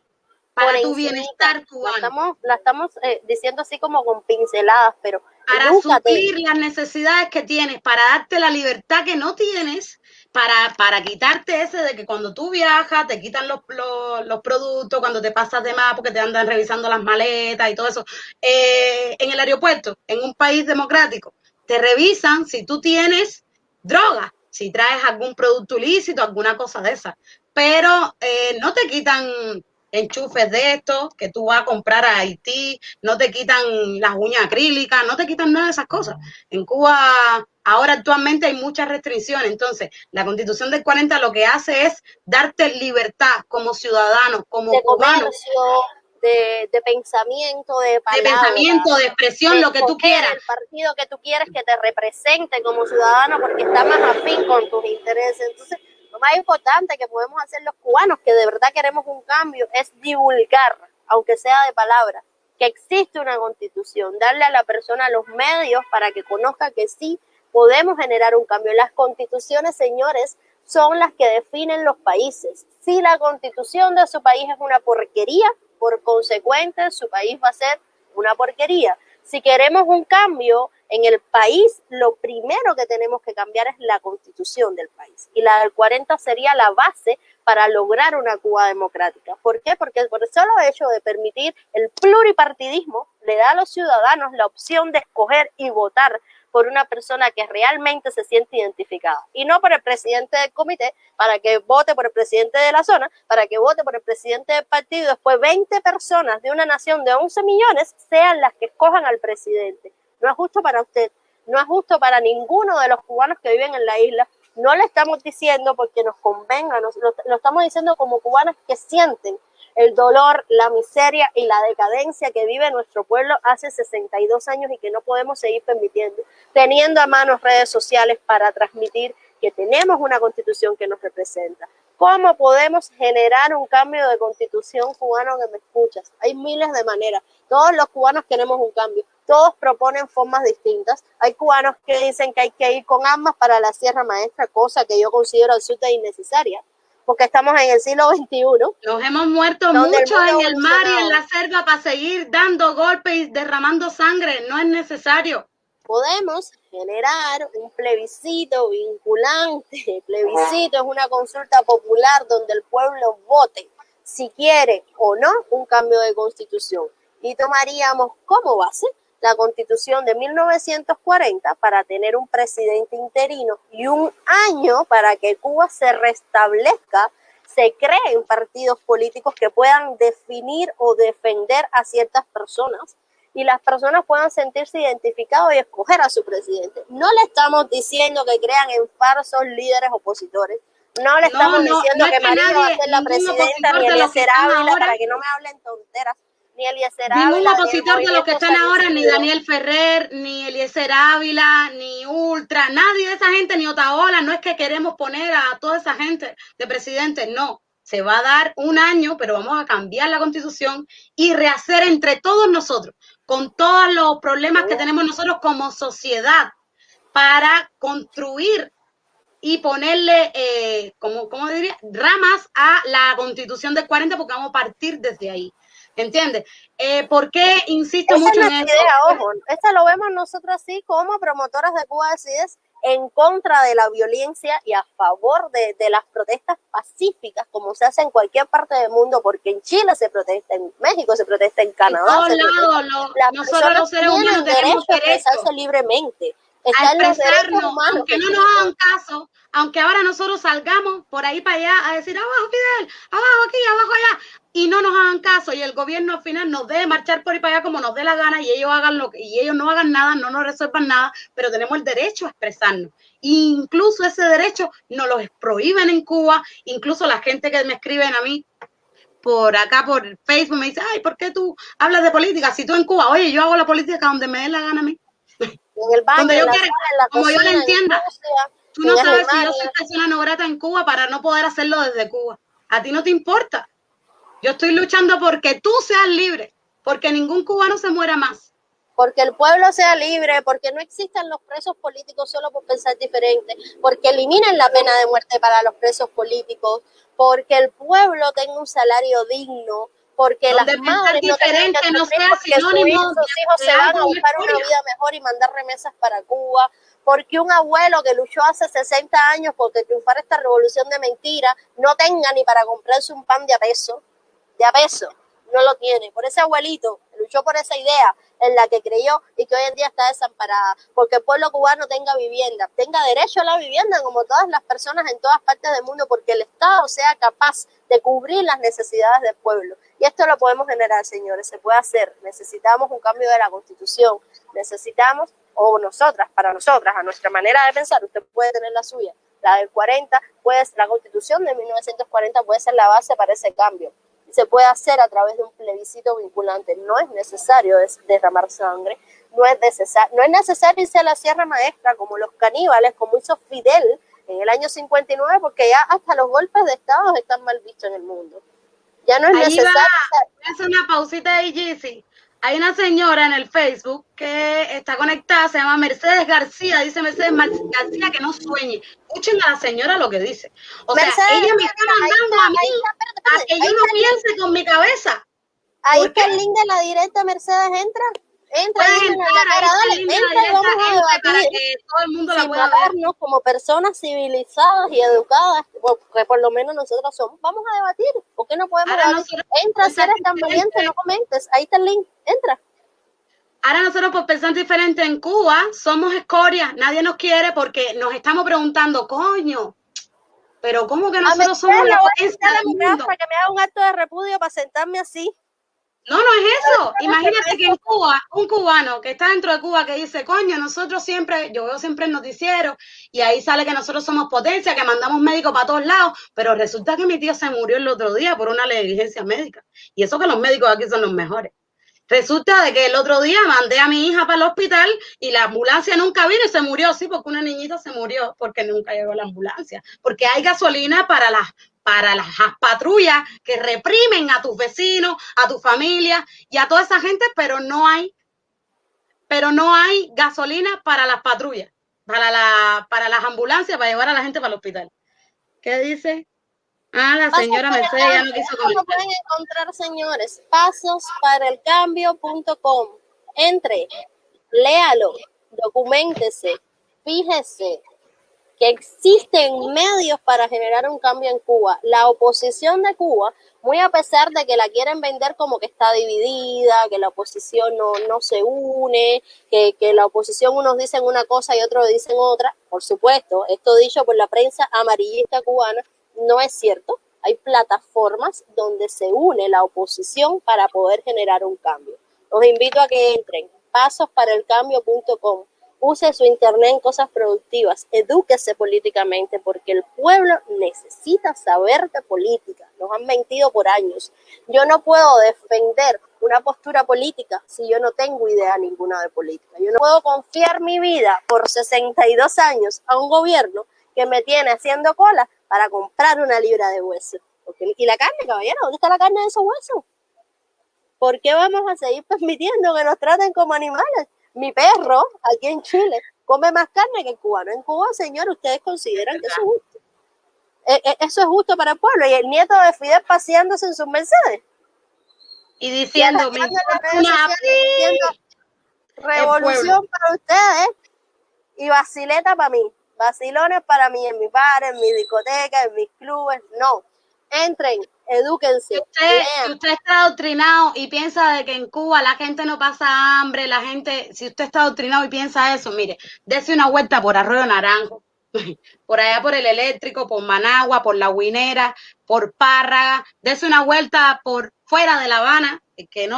para tu bienestar cubano. La estamos diciendo así como con pinceladas, pero para suplir las necesidades que tienes, para darte la libertad que no tienes, para quitarte ese de que cuando tú viajas te quitan los productos, cuando te pasas de más porque te andan revisando las maletas y todo eso. En el aeropuerto, en un país democrático, te revisan si tú tienes droga, si traes algún producto ilícito, alguna cosa de esa. Pero no te quitan enchufes de estos que tú vas a comprar a Haití, no te quitan las uñas acrílicas, no te quitan nada de esas cosas. En Cuba ahora actualmente hay muchas restricciones, entonces la Constitución del 40 lo que hace es darte libertad como ciudadano, como de cubano. Comercio, de pensamiento, de palabra, de pensamiento, de expresión, lo que tú quieras. El partido que tú quieres que te represente como ciudadano porque está más afín con tus intereses. Entonces, lo más importante que podemos hacer los cubanos que de verdad queremos un cambio es divulgar, aunque sea de palabra, que existe una constitución, darle a la persona los medios para que conozca que sí podemos generar un cambio. Las constituciones, señores, son las que definen los países. Si la constitución de su país es una porquería, por consecuente, su país va a ser una porquería. Si queremos un cambio en el país, lo primero que tenemos que cambiar es la constitución del país. Y la del 40 sería la base para lograr una Cuba democrática. ¿Por qué? Porque por el solo hecho de permitir el pluripartidismo, le da a los ciudadanos la opción de escoger y votar por una persona que realmente se siente identificada. Y no por el presidente del comité, para que vote por el presidente de la zona, para que vote por el presidente del partido, y después 20 personas de una nación de 11 millones sean las que escojan al presidente. No es justo para usted, no es justo para ninguno de los cubanos que viven en la isla. No le estamos diciendo porque nos convenga, lo estamos diciendo como cubanos que sienten el dolor, la miseria y la decadencia que vive nuestro pueblo hace 62 años y que no podemos seguir permitiendo, teniendo a mano redes sociales para transmitir que tenemos una constitución que nos representa. ¿Cómo podemos generar un cambio de constitución, cubano que me escuchas? Hay miles de maneras. Todos los cubanos queremos un cambio. Todos proponen formas distintas. Hay cubanos que dicen que hay que ir con armas para la Sierra Maestra, cosa que yo considero absoluta e innecesaria, porque estamos en el siglo XXI. Nos hemos muerto muchos en el mar y en la selva para seguir dando golpes y derramando sangre. No es necesario. Podemos generar un plebiscito vinculante. El plebiscito es una consulta popular donde el pueblo vote si quiere o no un cambio de constitución. Y tomaríamos como base la Constitución de 1940 para tener un presidente interino y un año para que Cuba se restablezca se creen partidos políticos que puedan definir o defender a ciertas personas y las personas puedan sentirse identificados y escoger a su presidente. No le estamos diciendo que crean en falsos líderes opositores, no le estamos diciendo que María va a ser la presidenta, ni Eliezer Ávila, para que no me hablen tonteras, ni Eliezer Ávila. Ningún opositor de los que están ahora, ni Daniel Ferrer, ni Eliezer Ávila, ni Ultra, nadie de esa gente, ni Otaola. No es que queremos poner a toda esa gente de presidente, no. Se va a dar un año, pero vamos a cambiar la Constitución y rehacer entre todos nosotros, con todos los problemas que tenemos nosotros como sociedad, para construir y ponerle, ¿cómo diría? Ramas a la Constitución del 40, porque vamos a partir desde ahí. ¿Entiendes? ¿Por qué insisto mucho en esto? Ojo, esta lo vemos nosotros así como promotoras de Cuba Decides, en contra de la violencia y a favor de las protestas pacíficas, como se hace en cualquier parte del mundo, porque en Chile se protesta, en México se protesta, en Canadá se protesta. Nosotros los seres humanos tenemos derecho a expresarse libremente. A expresarnos, aunque no nos hagan caso, aunque ahora nosotros salgamos por ahí para allá a decir abajo Fidel, abajo aquí, abajo allá, y no nos hagan caso y el gobierno al final nos deje marchar por ahí para allá como nos dé la gana y ellos hagan y ellos no hagan nada, no nos resuelvan nada, pero tenemos el derecho a expresarnos. E incluso ese derecho nos lo prohíben en Cuba, incluso la gente que me escriben a mí por acá, por Facebook, me dice, ay, ¿por qué tú hablas de política? Si tú en Cuba, oye, yo hago la política donde me dé la gana a mí. En el baño, donde yo quiera, como cocina, yo lo entienda. Tú no sabes si yo soy persona no grata en Cuba para no poder hacerlo desde Cuba. A ti no te importa. Yo estoy luchando porque tú seas libre, porque ningún cubano se muera más. Porque el pueblo sea libre, porque no existan los presos políticos solo por pensar diferente, porque eliminen la pena de muerte para los presos políticos, porque el pueblo tenga un salario digno, porque las madres no tengan que no sea porque sus hijos se van a buscar una vida mejor y mandar remesas para Cuba, porque un abuelo que luchó hace 60 años porque triunfara esta revolución de mentira no tenga ni para comprarse un pan de a peso, no lo tiene. Por ese abuelito luchó por esa idea en la que creyó y que hoy en día está desamparada, porque el pueblo cubano tenga vivienda, tenga derecho a la vivienda como todas las personas en todas partes del mundo, porque el Estado sea capaz de cubrir las necesidades del pueblo. Y esto lo podemos generar, señores, se puede hacer. Necesitamos un cambio de la Constitución, necesitamos, o nosotras, para nosotras, a nuestra manera de pensar, usted puede tener la suya, la del 40, la Constitución de 1940 puede ser la base para ese cambio. Se puede hacer a través de un plebiscito vinculante. No es necesario derramar sangre, no es necesario irse a la Sierra Maestra como los caníbales, como hizo Fidel en el año 59, porque ya hasta los golpes de Estado están mal vistos en el mundo. Ya no es necesario. Voy a hacer una pausita ahí, Jessy. Hay una señora en el Facebook que está conectada, se llama Mercedes García, dice Mercedes García que no sueñe. Escuchen a la señora lo que dice. O sea, ella me está mandando a mí a que yo no piense con mi cabeza. Ahí está el link de la directa, Mercedes, entra y vamos a debatir para que todo el mundo la pueda ver. Como personas civilizadas y educadas, que por lo menos nosotros somos, vamos a debatir. ¿Por qué no podemos debatir? Entra, si eres tan valiente, no comentes. Ahí está el link, entra. Ahora nosotros por pensar diferente en Cuba somos escoria, nadie nos quiere porque nos estamos preguntando, coño, pero ¿cómo que nosotros somos la potencia del mundo? Para que me haga un acto de repudio para sentarme así. No, no es eso. Imagínate que en Cuba, un cubano que está dentro de Cuba que dice, coño, nosotros siempre, yo veo siempre el noticiero y ahí sale que nosotros somos potencia, que mandamos médicos para todos lados, pero resulta que mi tío se murió el otro día por una negligencia médica. Y eso que los médicos aquí son los mejores. Resulta de que el otro día mandé a mi hija para el hospital y la ambulancia nunca vino y se murió, sí, porque una niñita se murió porque nunca llegó la ambulancia. Porque hay gasolina para las patrullas que reprimen a tus vecinos, a tu familia y a toda esa gente, pero no hay gasolina para las patrullas, para las ambulancias, para llevar a la gente para el hospital. ¿Qué dice? La señora Mercedes ya no quiso comentar. Lo pueden encontrar, señores, pasosparelcambio.com. Entre, léalo, documéntese, fíjese que existen medios para generar un cambio en Cuba. La oposición de Cuba, muy a pesar de que la quieren vender como que está dividida, que la oposición no se une, que la oposición unos dicen una cosa y otros dicen otra, por supuesto, esto dicho por la prensa amarillista cubana, no es cierto. Hay plataformas donde se une la oposición para poder generar un cambio. Los invito a que entren, pasosparaelcambio.com. Use su internet en cosas productivas, edúquese políticamente, porque el pueblo necesita saber de política. Nos han mentido por años. Yo no puedo defender una postura política si yo no tengo idea ninguna de política. Yo no puedo confiar mi vida por 62 años a un gobierno que me tiene haciendo cola para comprar una libra de hueso. ¿Y la carne, caballero? ¿Dónde está la carne de esos huesos? ¿Por qué vamos a seguir permitiendo que nos traten como animales? Mi perro, aquí en Chile, come más carne que el cubano. En Cuba, señor, ¿ustedes consideran que eso es justo? ¿Eso es justo para el pueblo? ¿Y el nieto de Fidel paseándose en sus Mercedes? Y diciendo, revolución para ustedes y vacileta para mí. Vacilones para mí, en mi bar, en mi discoteca, en mis clubes. No. Entren, edúquense. Si usted está adoctrinado y piensa de que en Cuba la gente no pasa hambre, si usted está adoctrinado y piensa eso, mire, dése una vuelta por Arroyo Naranjo, por allá por el Eléctrico, por Managua, por La Guinera, por Párraga, dése una vuelta por fuera de La Habana, el que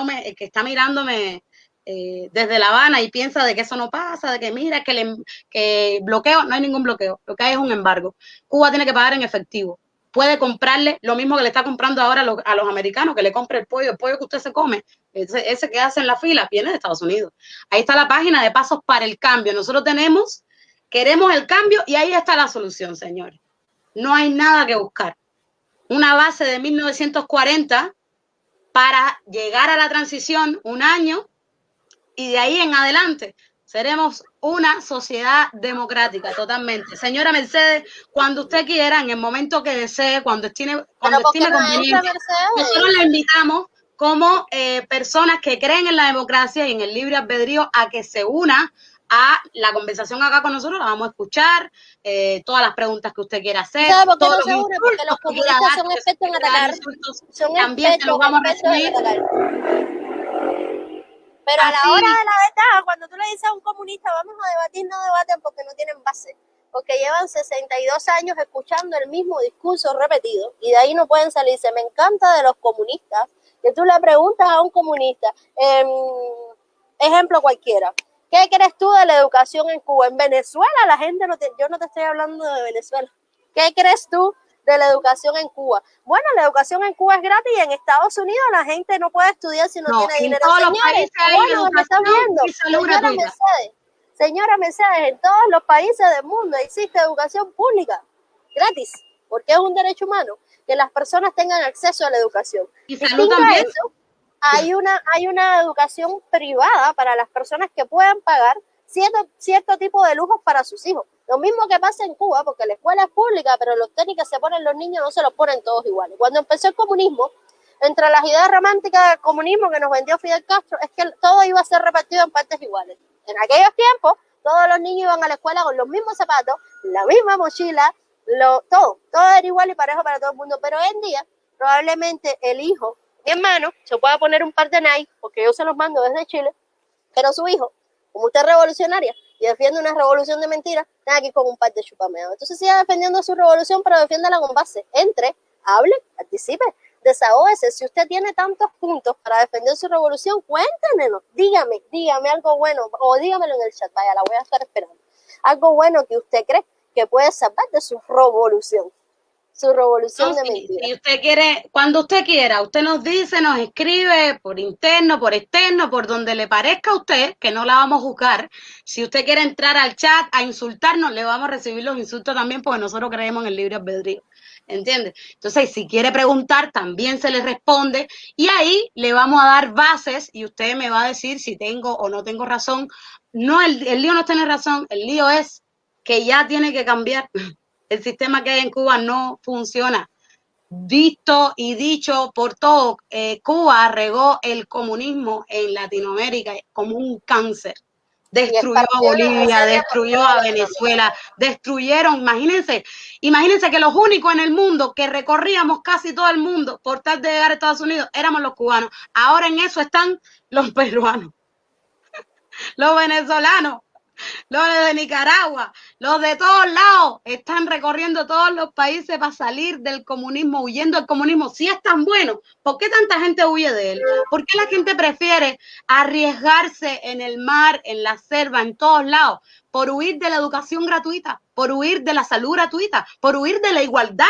está mirándome desde La Habana y piensa de que eso no pasa, de que mira, que bloqueo, no hay ningún bloqueo, lo que hay es un embargo. Cuba tiene que pagar en efectivo. Puede comprarle lo mismo que le está comprando ahora a los americanos, que le compre el pollo que usted se come, ese que hace en la fila, viene de Estados Unidos. Ahí está la página de Pasos para el Cambio. Nosotros queremos el cambio y ahí está la solución, señores. No hay nada que buscar. Una base de 1940 para llegar a la transición, un año, y de ahí en adelante seremos una sociedad democrática totalmente. Señora Mercedes, cuando usted quiera, en el momento que desee, cuando estime conveniente, nosotros la invitamos como personas que creen en la democracia y en el libre albedrío a que se una a la conversación acá con nosotros, la vamos a escuchar, todas las preguntas que usted quiera hacer. ¿Sabe por qué no se une? Porque los comunistas son expertos en atacar. También se los vamos a recibir. Pero a la hora de la verdad, cuando tú le dices a un comunista, vamos a debatir, no debaten porque no tienen base. Porque llevan 62 años escuchando el mismo discurso repetido y de ahí no pueden salirse. Me encanta de los comunistas que tú le preguntas a un comunista, ejemplo cualquiera, ¿qué crees tú de la educación en Cuba? En Venezuela la gente, yo no te estoy hablando de Venezuela. ¿Qué crees tú de la educación en Cuba? Bueno, la educación en Cuba es gratis y en Estados Unidos la gente no puede estudiar si no tiene dinero. Señores, bueno, me estás viendo. Señora Mercedes, en todos los países del mundo existe educación pública, gratis, porque es un derecho humano que las personas tengan acceso a la educación. Y salud también. Eso, hay una educación privada para las personas que puedan pagar cierto tipo de lujos para sus hijos. Lo mismo que pasa en Cuba, porque la escuela es pública, pero los tenis que se ponen los niños no se los ponen todos iguales. Cuando empezó el comunismo, entre las ideas románticas del comunismo que nos vendió Fidel Castro, es que todo iba a ser repartido en partes iguales. En aquellos tiempos, todos los niños iban a la escuela con los mismos zapatos, la misma mochila, todo era igual y parejo para todo el mundo. Pero hoy en día, probablemente el hijo, mi hermano, se pueda poner un par de Nike, porque yo se los mando desde Chile, pero su hijo, como usted es revolucionaria y defiende una revolución de mentiras, está aquí con un par de chupameados. Entonces siga defendiendo su revolución, pero defiéndala con base. Entre, hable, participe, desahógese. Si usted tiene tantos puntos para defender su revolución, cuéntenos. Dígame algo bueno, o dígamelo en el chat. Vaya, la voy a estar esperando. Algo bueno que usted cree que puede salvar de su revolución. Su revolución de mentiras. Si usted quiere, cuando usted quiera, usted nos dice, nos escribe por interno, por externo, por donde le parezca a usted, que no la vamos a juzgar. Si usted quiere entrar al chat a insultarnos, le vamos a recibir los insultos también, porque nosotros creemos en el libre albedrío. ¿Entiende? Entonces, si quiere preguntar, también se le responde y ahí le vamos a dar bases y usted me va a decir si tengo o no tengo razón. No, el lío no tiene razón, el lío es que ya tiene que cambiar. El sistema que hay en Cuba no funciona. Visto y dicho por todo, Cuba regó el comunismo en Latinoamérica como un cáncer. Destruyó a Bolivia, destruyó a Venezuela, destruyeron, imagínense que los únicos en el mundo que recorríamos casi todo el mundo por tal de llegar a Estados Unidos éramos los cubanos. Ahora en eso están los peruanos, los venezolanos. los de Nicaragua, los de todos lados, están recorriendo todos los países para salir del comunismo, huyendo del comunismo. Si es tan bueno, ¿por qué tanta gente huye de él? ¿Por qué la gente prefiere arriesgarse en el mar, en la selva, en todos lados, por huir de la educación gratuita, por huir de la salud gratuita, por huir de la igualdad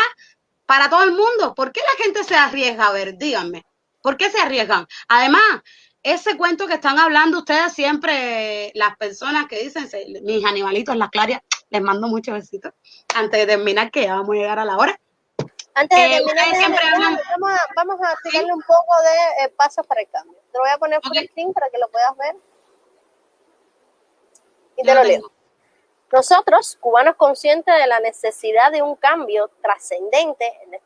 para todo el mundo? ¿Por qué la gente se arriesga? A ver, díganme, ¿por qué se arriesgan? Además, ese cuento que están hablando ustedes siempre, las personas que dicen, mis animalitos, las clarias, les mando muchos besitos. Antes de terminar, que ya vamos a llegar a la hora. Antes de terminar, vamos a explicarle un poco de pasos para el cambio. Te lo voy a poner por screen para que lo puedas ver. Y te lo leo. Nosotros, cubanos conscientes de la necesidad de un cambio trascendente en las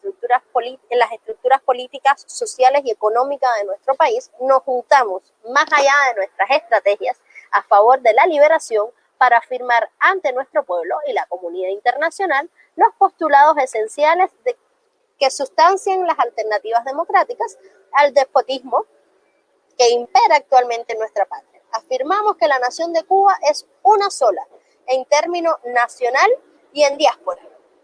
estructuras políticas, sociales y económicas de nuestro país, nos juntamos más allá de nuestras estrategias a favor de la liberación para afirmar ante nuestro pueblo y la comunidad internacional los postulados esenciales que sustancian las alternativas democráticas al despotismo que impera actualmente en nuestra patria. Afirmamos que la nación de Cuba es una sola, en términos nacional y en diáspora.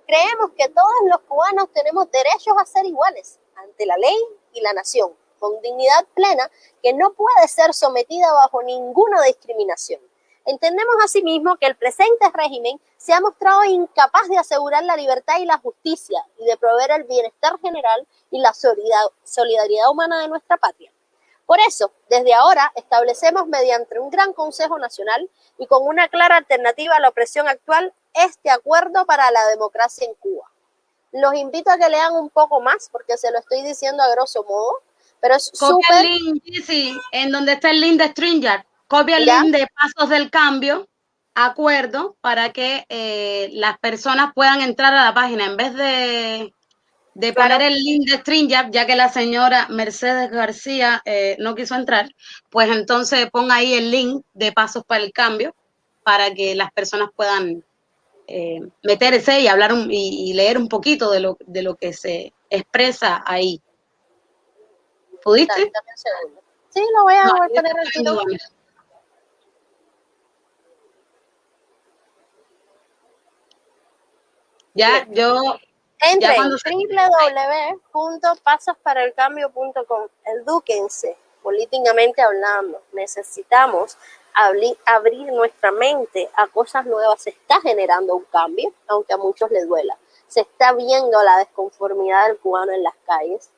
Creemos que todos los cubanos tenemos derechos a ser iguales ante la ley y la nación, con dignidad plena que no puede ser sometida bajo ninguna discriminación. Entendemos asimismo que el presente régimen se ha mostrado incapaz de asegurar la libertad y la justicia y de proveer el bienestar general y la solidaridad humana de nuestra patria. Por eso, desde ahora, establecemos mediante un gran Consejo Nacional y con una clara alternativa a la opresión actual, este acuerdo para la democracia en Cuba. Los invito a que lean un poco más, porque se lo estoy diciendo a grosso modo, pero es súper... el link, sí, en donde está el link de StreamYard, copia el link de Pasos del Cambio, acuerdo, para que las personas puedan entrar a la página, en vez de poner el link de StreamYard, ya que la señora Mercedes García no quiso entrar, pues entonces ponga ahí el link de Pasos para el Cambio para que las personas puedan meterse y hablar y leer un poquito de lo que se expresa ahí. ¿Pudiste? Sí, lo voy a poner al tiro. Ya, yo... Entre en www.pasosparaelcambio.com. Edúquense, políticamente hablando. Necesitamos abrir nuestra mente a cosas nuevas. Se está generando un cambio, aunque a muchos les duela. Se está viendo la desconformidad del cubano en las calles.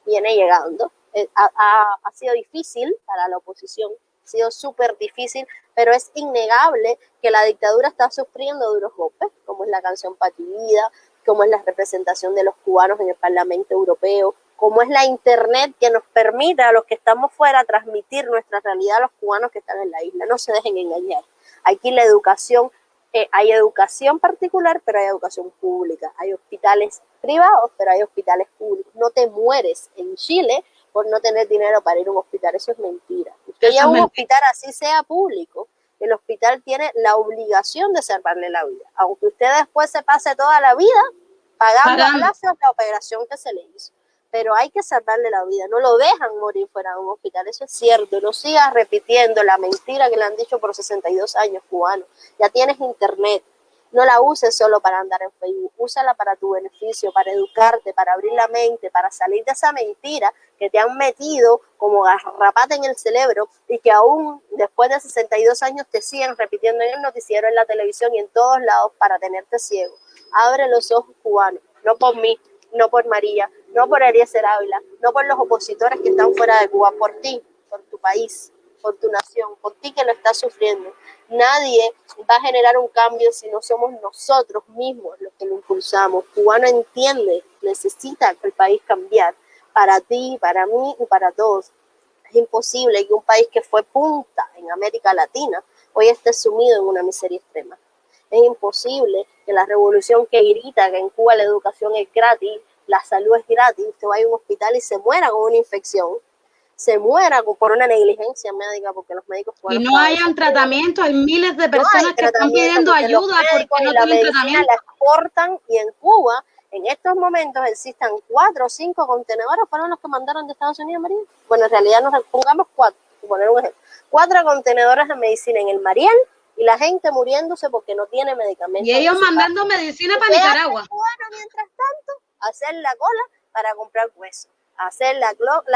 Viene llegando. Ha sido difícil para la oposición. Ha sido súper difícil, pero es innegable que la dictadura está sufriendo duros golpes, como es la canción Patria y Vida, como es la representación de los cubanos en el Parlamento Europeo, como es la internet que nos permite a los que estamos fuera transmitir nuestra realidad a los cubanos que están en la isla. No se dejen engañar. Aquí la educación, hay educación particular, pero hay educación pública. Hay hospitales privados, pero hay hospitales públicos. No te mueres en Chile por no tener dinero para ir a un hospital. Eso es mentira. Usted ya un hospital, así sea público, el hospital tiene la obligación de salvarle la vida, aunque usted después se pase toda la vida pagando a plazos la operación que se le hizo, pero hay que salvarle la vida, no lo dejan morir fuera de un hospital, eso es cierto. No sigas repitiendo la mentira que le han dicho por 62 años, cubano. Ya tienes internet, no la uses solo para andar en Facebook, úsala para tu beneficio, para educarte, para abrir la mente, para salir de esa mentira que te han metido como garrapata en el cerebro y que aún después de 62 años te siguen repitiendo en el noticiero, en la televisión y en todos lados para tenerte ciego. Abre los ojos, cubanos, no por mí, no por María, no por Eliezer Ávila, no por los opositores que están fuera de Cuba, por ti, por tu país, por tu nación, por ti que lo estás sufriendo. Nadie va a generar un cambio si no somos nosotros mismos los que lo impulsamos. Cubano entiende, necesita que el país cambiar, para ti, para mí y para todos. Es imposible que un país que fue punta en América Latina hoy esté sumido en una miseria extrema. Es imposible que la revolución que grita que en Cuba la educación es gratis, la salud es gratis, usted va a un hospital y se muera con una infección, se muera por una negligencia médica, porque los médicos cubanos... Y no hayan tratamiento, hay miles de personas que están pidiendo ayuda porque no tienen tratamiento. La exportan, y en Cuba, en estos momentos, existan 4 o 5 contenedores, fueron los que mandaron de Estados Unidos, María. Bueno, en realidad nos pongamos 4, por poner un ejemplo. 4 contenedores de medicina en el Mariel, y la gente muriéndose porque no tiene medicamentos. Y ellos mandando medicina para Nicaragua. Bueno, mientras tanto, hacer la cola para comprar hueso, hacer la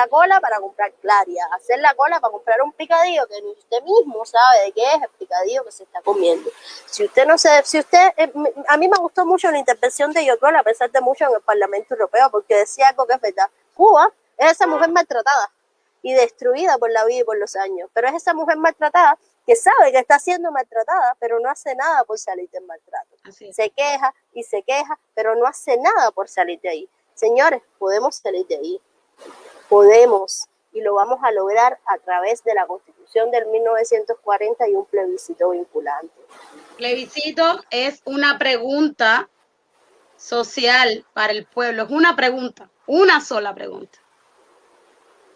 cola para comprar claria, hacer la cola para comprar un picadillo que ni usted mismo sabe de qué es el picadillo que se está comiendo. Si usted no se, si usted, a mí me gustó mucho la intervención de Yocol, a pesar de mucho en el Parlamento Europeo, porque decía algo que es verdad. Cuba es esa mujer maltratada y destruida por la vida y por los años, pero es esa mujer maltratada que sabe que está siendo maltratada, pero no hace nada por salir del maltrato. Se queja y se queja, pero no hace nada por salir de ahí. Señores, podemos salir de ahí. Podemos, y lo vamos a lograr a través de la Constitución del 1940 y un plebiscito vinculante. Plebiscito es una pregunta social para el pueblo, es una pregunta, una sola pregunta.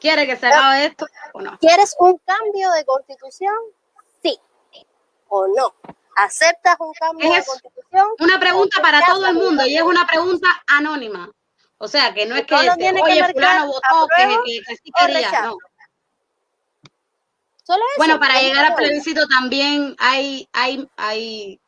¿Quiere que se acabe esto o no? ¿Quieres un cambio de constitución? Sí o no. ¿Aceptas un cambio de constitución? Una pregunta para todo el mundo y es una pregunta anónima. O sea, que no es que, oye, fulano votó, que sí quería, no. Solo eso, bueno, para llegar al plebiscito también hay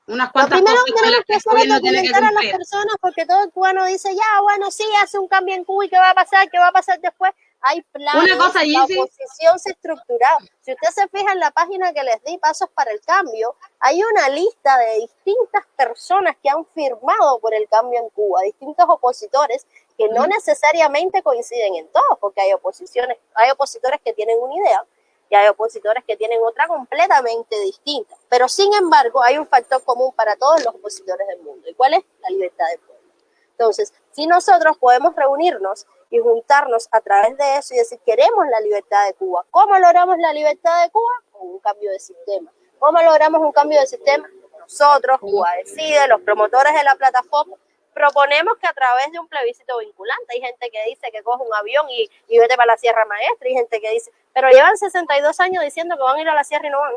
unas cuantas cosas que las personas tiene que cumplir. A las personas, porque todo el cubano dice, ya, bueno, sí, hace un cambio en Cuba y ¿qué va a pasar? ¿Qué va a pasar después? Hay planes, una cosa, la oposición se estructura. Si usted se fija en la página que les di, Pasos para el Cambio, hay una lista de distintas personas que han firmado por el cambio en Cuba, distintos opositores que no necesariamente coinciden en todos, porque hay opositores que tienen una idea y hay opositores que tienen otra completamente distinta. Pero sin embargo, hay un factor común para todos los opositores del mundo. ¿Y cuál es? La libertad del pueblo. Entonces, si nosotros podemos reunirnos y juntarnos a través de eso y decir, queremos la libertad de Cuba. ¿Cómo logramos la libertad de Cuba? Con un cambio de sistema. ¿Cómo logramos un cambio de sistema? Nosotros, Cuba Decide, los promotores de la plataforma, proponemos que a través de un plebiscito vinculante, hay gente que dice que coge un avión y vete para la Sierra Maestra, y gente que dice, pero llevan 62 años diciendo que van a ir a la sierra y no van.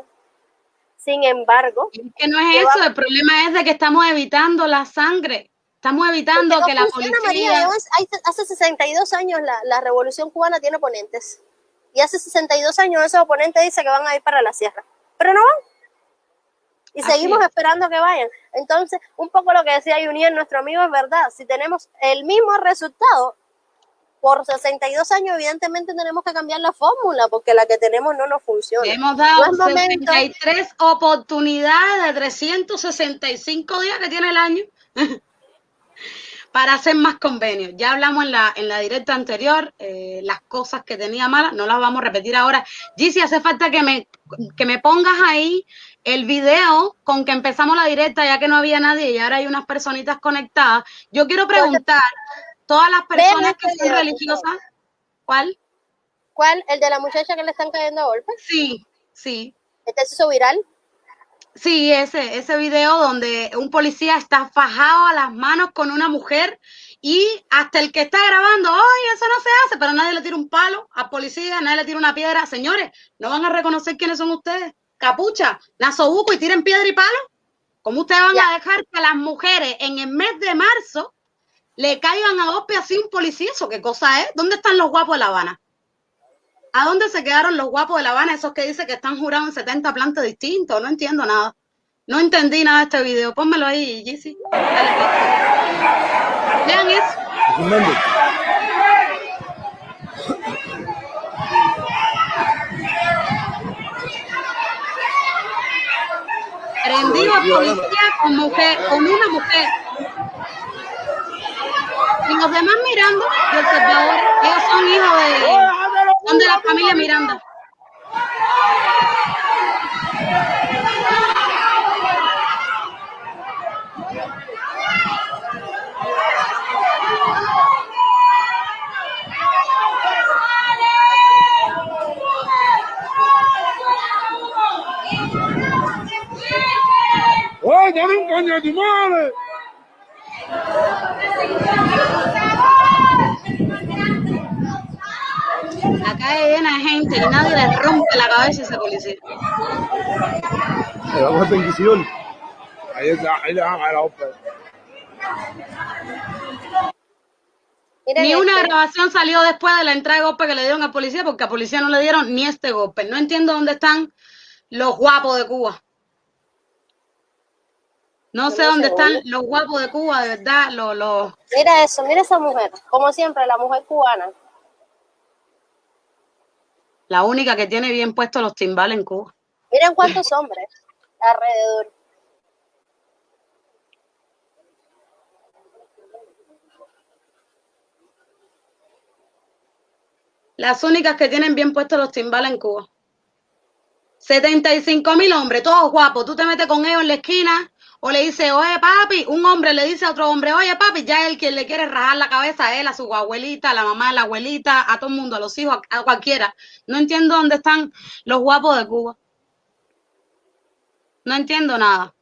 Sin embargo... Es que no es eso, el problema es de que estamos evitando la sangre. Estamos evitando que la policía... María, hace 62 años la Revolución Cubana tiene oponentes. Y hace 62 años esos oponentes dicen que van a ir para la sierra. Pero no van. Y seguimos esperando que vayan. Entonces, un poco lo que decía Juniel, nuestro amigo, es verdad. Si tenemos el mismo resultado por 62 años, evidentemente tenemos que cambiar la fórmula, porque la que tenemos no nos funciona. Hemos dado 63 oportunidades de 365 días que tiene el año para hacer más convenios. Ya hablamos en la directa anterior, las cosas que tenía malas, no las vamos a repetir ahora. Gizzy, hace falta que me pongas ahí el video con que empezamos la directa, ya que no había nadie y ahora hay unas personitas conectadas. Yo quiero preguntar, todas las personas que son religiosas, ¿cuál? ¿Cuál? ¿El de la muchacha que le están cayendo a golpes? Sí, sí. ¿Este se hizo viral? Sí, ese video donde un policía está fajado a las manos con una mujer y hasta el que está grabando, ¡ay, eso no se hace! Pero nadie le tira un palo al policía, nadie le tira una piedra. Señores, ¿no van a reconocer quiénes son ustedes? Capucha, nasobuco y tiren piedra y palo. ¿Cómo ustedes van a dejar que las mujeres en el mes de marzo le caigan a golpe así un policía? ¿Eso qué cosa es? ¿Dónde están los guapos de La Habana? ¿A dónde se quedaron los guapos de La Habana? Esos que dicen que están jurados en 70 plantas distintos. No entiendo nada. No entendí nada de este video. Pónmelo ahí, Gizzy. Vean eso. Prendido al policía con una mujer. Y los demás Miranda, de observadores, ellos son hijos son de la familia Miranda. ¡Oye, dame un coño de tu madre! La calle llena de gente y nadie le rompe la cabeza a ese policía. Vamos a bendición. Ahí le van a la ópera. Ni una grabación salió después de la entrada de golpe que le dieron al policía, porque al policía no le dieron ni este golpe. No entiendo dónde están los guapos de Cuba. No sé Dame un dónde están segundo. los guapos de Cuba, de verdad, Mira eso, mira esa mujer. Como siempre, la mujer cubana. la única que tiene bien puestos los timbales en Cuba. Miren cuántos hombres alrededor. Las únicas que tienen bien puestos los timbales en Cuba. 75.000 hombres, todos guapos. Tú te metes con ellos en la esquina o le dices, oye, papi. Un hombre le dice a otro hombre, oye, papi. Ya él quien le quiere rajar la cabeza a él, a su abuelita, a la mamá de la abuelita, a todo el mundo, a los hijos, a cualquiera. No entiendo dónde están los guapos de Cuba. No entiendo nada.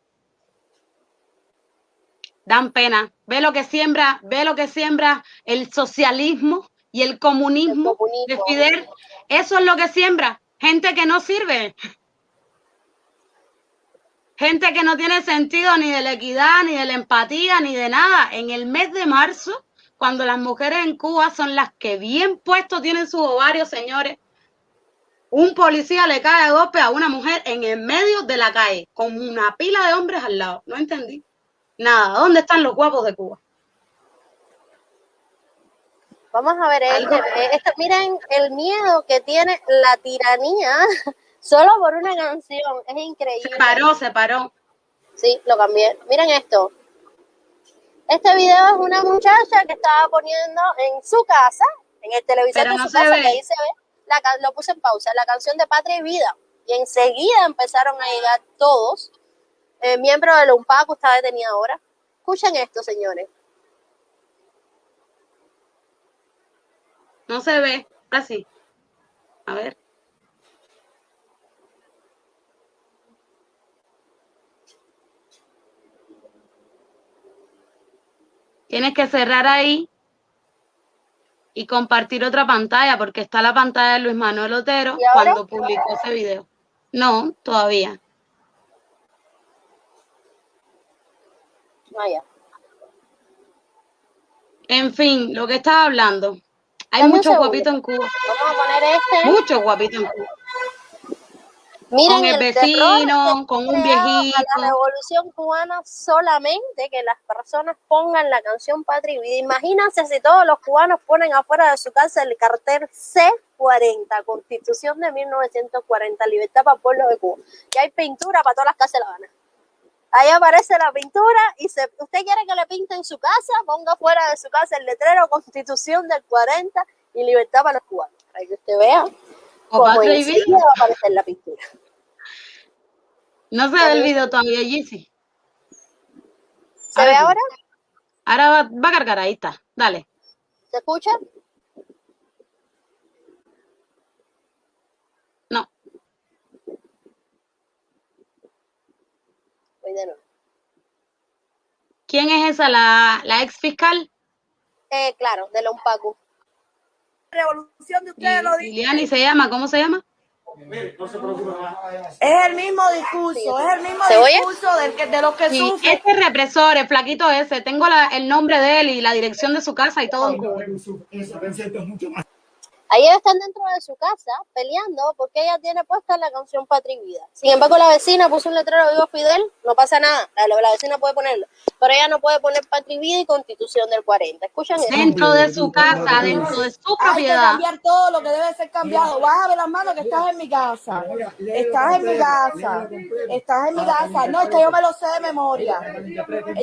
Dan pena. Ve lo que siembra el socialismo y el El comunismo de comunismo. Fidel. Eso es lo que siembra. Gente que no sirve. Gente que no tiene sentido ni de la equidad, ni de la empatía, ni de nada. En el mes de marzo, cuando las mujeres en Cuba son las que bien puestos tienen sus ovarios, señores, un policía le cae a golpe a una mujer en el medio de la calle, con una pila de hombres al lado. No entendí. Nada. ¿Dónde están los guapos de Cuba? Vamos a ver, Algo. miren el miedo que tiene la tiranía solo por una canción. Es increíble. Se paró. Sí, lo cambié. Miren esto. Este video es una muchacha que estaba poniendo en su casa, en el televisor Pero de no su se casa, ve. que ahí se ve, lo puse en pausa, la canción de Patria y Vida. Y enseguida empezaron a llegar todos. Miembro de la UNPACU está detenida ahora. Escuchen esto, señores. No se ve. Así. A ver. Tienes que cerrar ahí y compartir otra pantalla, porque está la pantalla de Luis Manuel Otero ¿Y ahora? cuando publicó ese video. No, todavía. Vaya. En fin, lo que estaba hablando. Hay Dame un muchos segundo. guapitos en Cuba. Vamos a poner este. Muchos guapitos en Cuba. Miren Con el el terror vecino, con un creado a viejito. la revolución cubana solamente que las personas pongan la canción Patria y Vida. Imagínense si todos los cubanos ponen afuera de su casa el cartel C40, Constitución de 1940, Libertad para el pueblo de Cuba. Y hay pintura para todas las casas de La Habana. Ahí aparece la pintura y usted quiere que le pinten su casa, ponga fuera de su casa el letrero Constitución del 40 y Libertad para los cubanos. Para que usted vea O cómo Patria y Vida. enseguida va a aparecer la pintura. No se ve el video todavía, Gizzy. ¿Se ve ahora? Ahora va a cargar, ahí está. Dale. ¿Se escucha? No. Voy de nuevo. ¿Quién es esa? ¿La ex fiscal? Claro, de la UNPACU. Revolución de ustedes lo dicen. Liliani se llama, ¿cómo se llama? Es el mismo discurso, es el mismo ¿Se oye? discurso de los que Sí, sufren. este represor, el flaquito ese, tengo el nombre de él y la dirección de su casa y todo. Ahí ellos están dentro de su casa peleando porque ella tiene puesta la canción Patria y Vida. Sin embargo, la vecina puso un letrero Viva Fidel, no pasa nada, la vecina puede ponerlo, pero ella no puede poner Patria y Vida y Constitución del 40. ¿Escuchan eso? Dentro de su casa, dentro de su Hay que propiedad. cambiar todo lo que debe ser cambiado. Bájame las manos que estás en mi casa. Estás en mi casa. Estás en mi casa. No, es que yo me lo sé de memoria.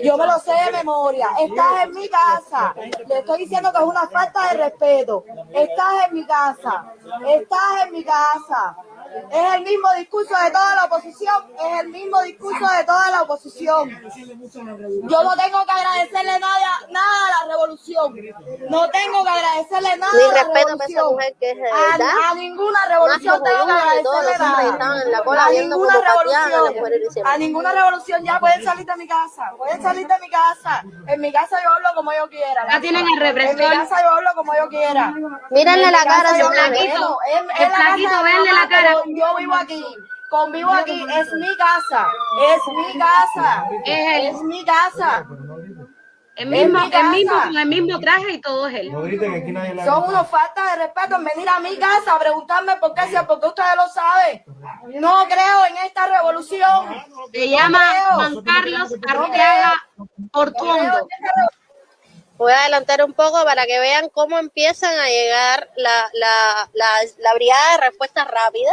Yo me lo sé de memoria. Estás en mi casa. Le estoy diciendo que es una falta de respeto. Estás en mi casa. Estás en mi casa. Es el mismo discurso de toda la oposición. Es el mismo discurso de toda la oposición. Yo no tengo que agradecerle nada a la revolución. No tengo que agradecerle nada Mi a la respeto para esa revolución. mujer que es de verdad. A ninguna revolución Más tengo que jodidas de todos agradecerle los hombres que nada. estaban en la cola A viendo ninguna cómo pateaban a las mujeres y lo revolución. hicieron. A ninguna revolución ya pueden salir de mi casa. Pueden salir de mi casa. En mi casa yo hablo como yo quiera. Ya tienen el En mi represor. casa yo hablo como yo quiera. Mírenle la cara, Yo señores. flaquito. es El la flaquito, casa de mi verle mamá, la cara. pero yo vivo aquí. Convivo aquí. Es mi casa. Es mi casa. Es él. Es mi casa. El mismo, mi el mismo, casa. con el mismo traje y todo es él. No griten, aquí nadie la Son unos faltas de respeto en venir a mi casa a preguntarme por qué, porque ustedes lo saben. No creo en esta revolución. Se llama creo. Juan Carlos Arteaga Portuondo. Voy a adelantar un poco para que vean cómo empiezan a llegar la brigada de respuesta rápida.